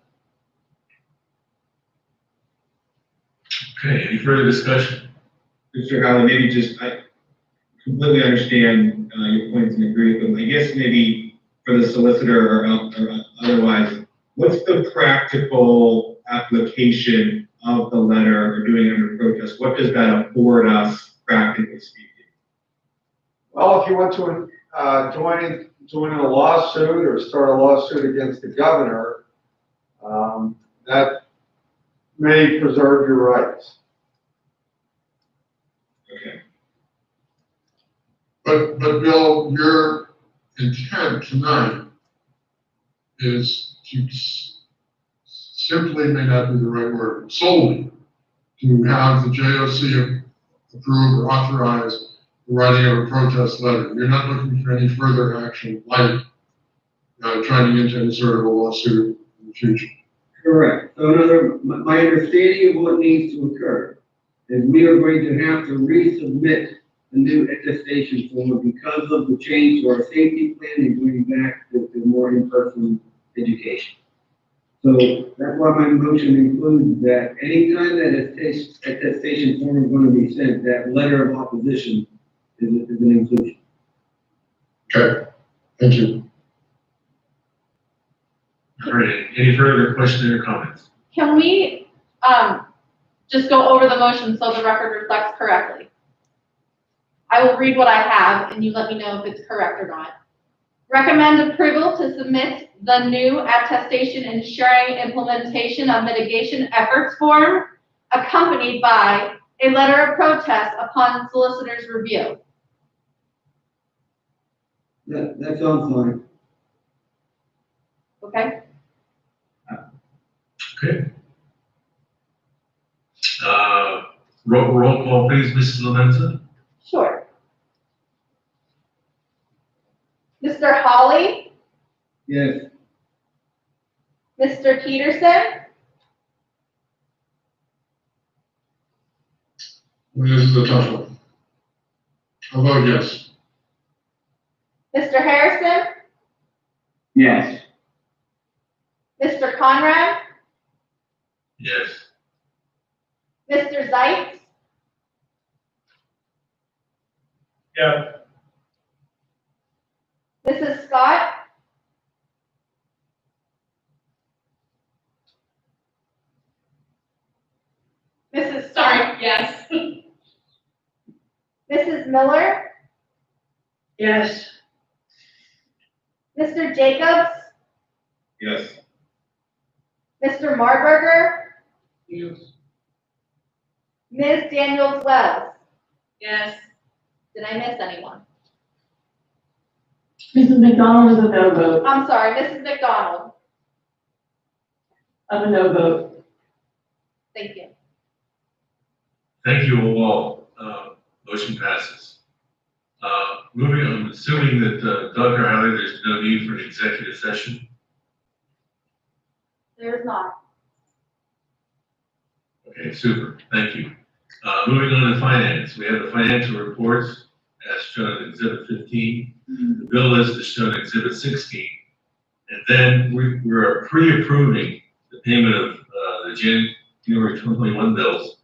B: Okay, any further discussion?
N: Mr. Howley, maybe just, I completely understand your points and agree, but I guess maybe for the solicitor or otherwise, what's the practical application of the letter or doing it under protest? What does that afford us, practically speaking?
D: Well, if you want to join a lawsuit or start a lawsuit against the governor, that may preserve your rights.
N: Okay.
M: But Bill, your intent tonight is to simply, may not be the right word, solely to have the JOC approve or authorize the writing of a protest letter. You're not looking for any further action like trying to get into any sort of a lawsuit in the future.
C: Correct. So my understanding of what needs to occur is we are going to have to resubmit a new attestation form because of the change to our safety plan and going back to more in-person education. So that's why my motion includes that anytime that attestation form is going to be sent, that letter of opposition is an inclusion.
M: Okay, thank you.
B: All right, any further questions or comments?
E: Can we, just go over the motion so the record reflects correctly? I will read what I have and you let me know if it's correct or not. Recommend approval to submit the new attestation ensuring implementation of mitigation efforts form accompanied by a letter of protest upon solicitor's review.
C: That sounds fine.
E: Okay?
B: Okay. Roll call, please, Mrs. Lamenta.
E: Sure. Mr. Hawley,
C: Yes.
E: Mr. Peterson,
M: This is a tough one. I'll vote yes.
E: Mr. Harrison,
K: Yes.
E: Mr. Conrad,
B: Yes.
E: Mr. Zeitz,
L: Yeah.
E: Mrs. Scott,
A: Miller,
L: Yes.
A: Mr. Jacobs,
N: Yes.
A: Mr. Marburger,
L: Yes.
A: Ms. Daniels Wells.
E: Yes. Did I miss anyone?
L: Mrs. McDonald is a no vote.
E: I'm sorry, Mrs. McDonald.
L: I'm a no vote.
E: Thank you.
B: Thank you all. Motion passes. Moving on, assuming that, Dr. Howley, there's no need for an executive session.
A: There is not.
B: Okay, super, thank you. Moving on to finance, we have the financial reports as shown in Exhibit 15. The bill list is shown in Exhibit 16. And then we're pre-approving the payment of the January 2021 bills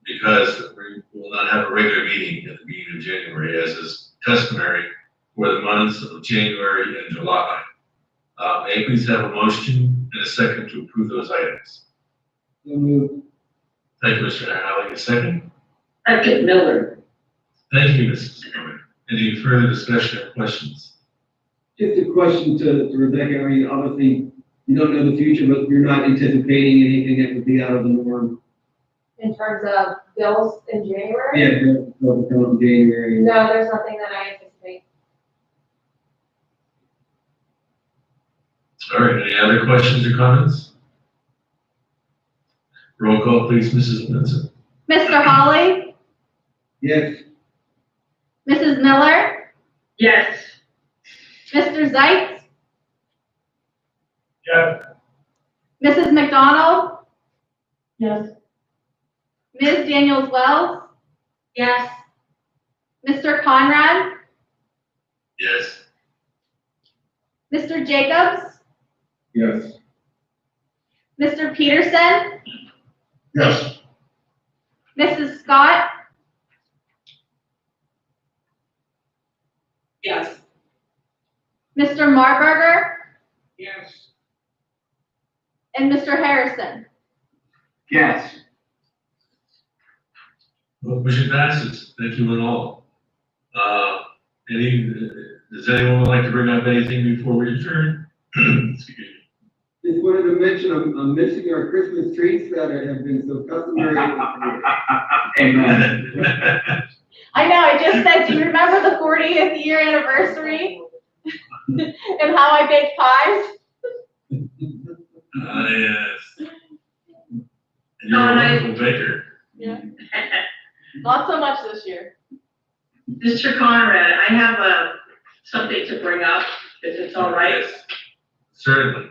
B: because we will not have a regular meeting at the beginning of January, as is customary for the months of January and July. May I please have a motion and a second to approve those items?
C: So moved.
B: Thank you, Mr. Howley. A second?
L: Second, Miller.
B: Thank you, Mrs. Miller. Any further discussion or questions?
C: Just a question to Rebecca. I mean, obviously, you don't know the future, but you're not anticipating anything that would be out of the norm.
A: In terms of bills in January?
C: Yeah, will come in January.
A: No, there's nothing that I anticipate.
B: All right, any other questions or comments? Roll call, please, Mrs. Benson.
E: Mr. Holly,
C: Yes.
E: Mrs. Miller,
L: Yes.
E: Mr. Zeitz,
L: Yes.
E: Mrs. McDonald,
L: Yes.
E: Ms. Daniels Wells,
A: Yes.
E: Mr. Conrad,
B: Yes.
E: Mr. Jacobs,
N: Yes.
E: Mr. Peterson,
M: Yes.
E: Mrs. Scott,
L: Yes.
E: Mr. Marburger,
L: Yes.
E: and Mr. Harrison.
K: Yes.
B: Motion passes. Thank you and all. Does anyone would like to bring up anything before we adjourn? Excuse me.
C: Just wanted to mention, I'm missing our Christmas trees that have been so customary.
K: Amen.
E: I know, I just said, do you remember the 40th year anniversary? And how I baked pies?
B: Yes. And you're a wonderful baker.
E: Yeah. Not so much this year.
L: Mr. Conrad, I have something to bring up, if it's all right.
B: Yes, certainly.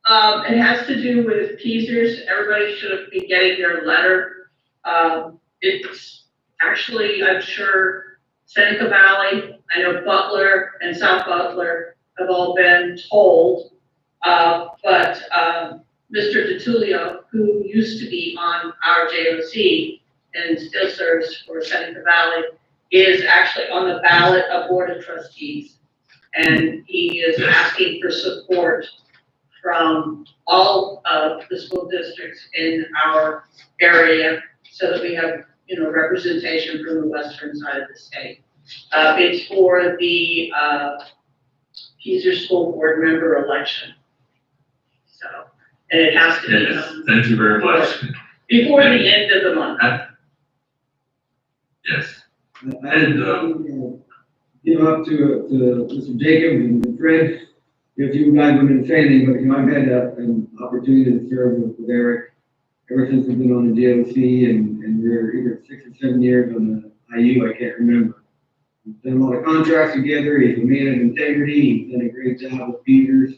L: It has to do with teasers. Everybody should be getting their letter. It's actually, I'm sure, Seneca Valley, I know Butler and South Butler have all been told. But Mr. DiTullio, who used to be on our JOC and still serves for Seneca Valley, is actually on the ballot of Board of Trustees. And he is asking for support from all of the school districts in our area so that we have, representation from the western side of the state. It's for the Keyser School Board member election. So, and it has to be
B: Yes, thank you very much.
L: before the end of the month.
B: Yes.
C: And, up to Mr. Jacobs and Fred, if you guys wouldn't say anything, but, I've had an opportunity to serve with Eric ever since we've been on the JOC, and we're either 6 or 7 years on the IU, I can't remember. We've done a lot of contracts together. He's a man of integrity. He's done a great job with Peters.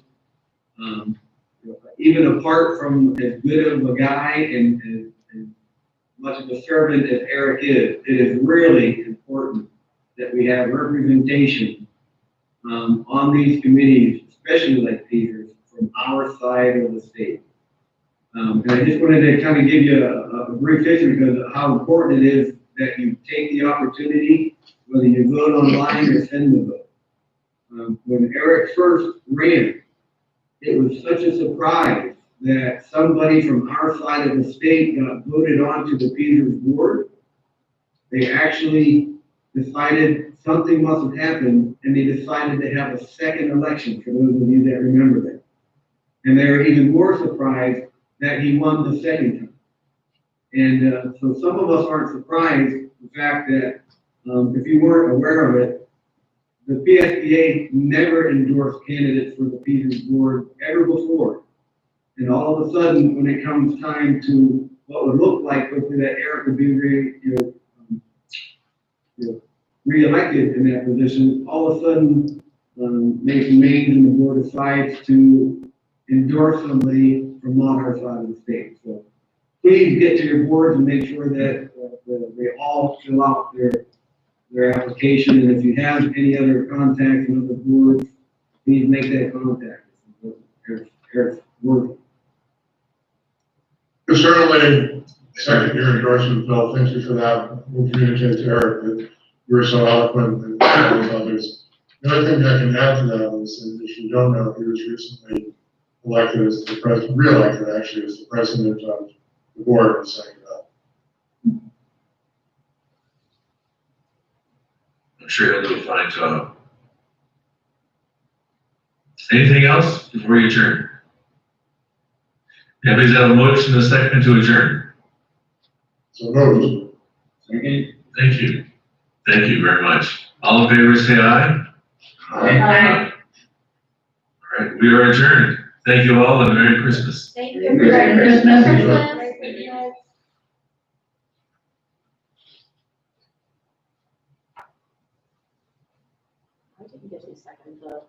C: Even apart from as good of a guy and as much of a servant as Eric is, it is really important that we have representation on these committees, especially like Peters, from our side of the state. And I just wanted to kind of give you a brief history because of how important it is that you take the opportunity, whether you vote online or send the vote. When Eric first ran, it was such a surprise that somebody from our side of the state got voted onto the Peters board They actually decided something must have happened, and they decided to have a second election, for those of you that remember that. And they were even more surprised that he won the second time. And so some of us aren't surprised the fact that, if you weren't aware of it, the PSBA never endorsed candidates for the Peters board ever before. And all of a sudden, when it comes time to what would look like, hopefully that Eric would be reelected in that position, all of a sudden, Mason Maines and the board decides to endorse somebody from on our side of the state. So please get to your boards and make sure that they all fill out their application. And if you have any other contacts in other boards, please make that contact. Eric's worthy.
M: Certainly, second year endorsement, Bill, thank you for that. We'll communicate to Eric that you were so eloquent and those others. The other thing I can add to that is, and if you don't know, he was recently elected as the president, re-elected actually as the president of the board of Seneca Valley.
B: I'm sure he'll do a fine job. Anything else before you adjourn? Everybody's have a motion and a second to adjourn.
M: So moved.
C: Second.
B: Thank you. Thank you very much. All in favor, say aye.
L: Aye.
B: All right, we are adjourned. Thank you all and Merry Christmas.
A: Thank you.
L: Merry Christmas.
A: Merry Christmas.
J: I didn't get a second,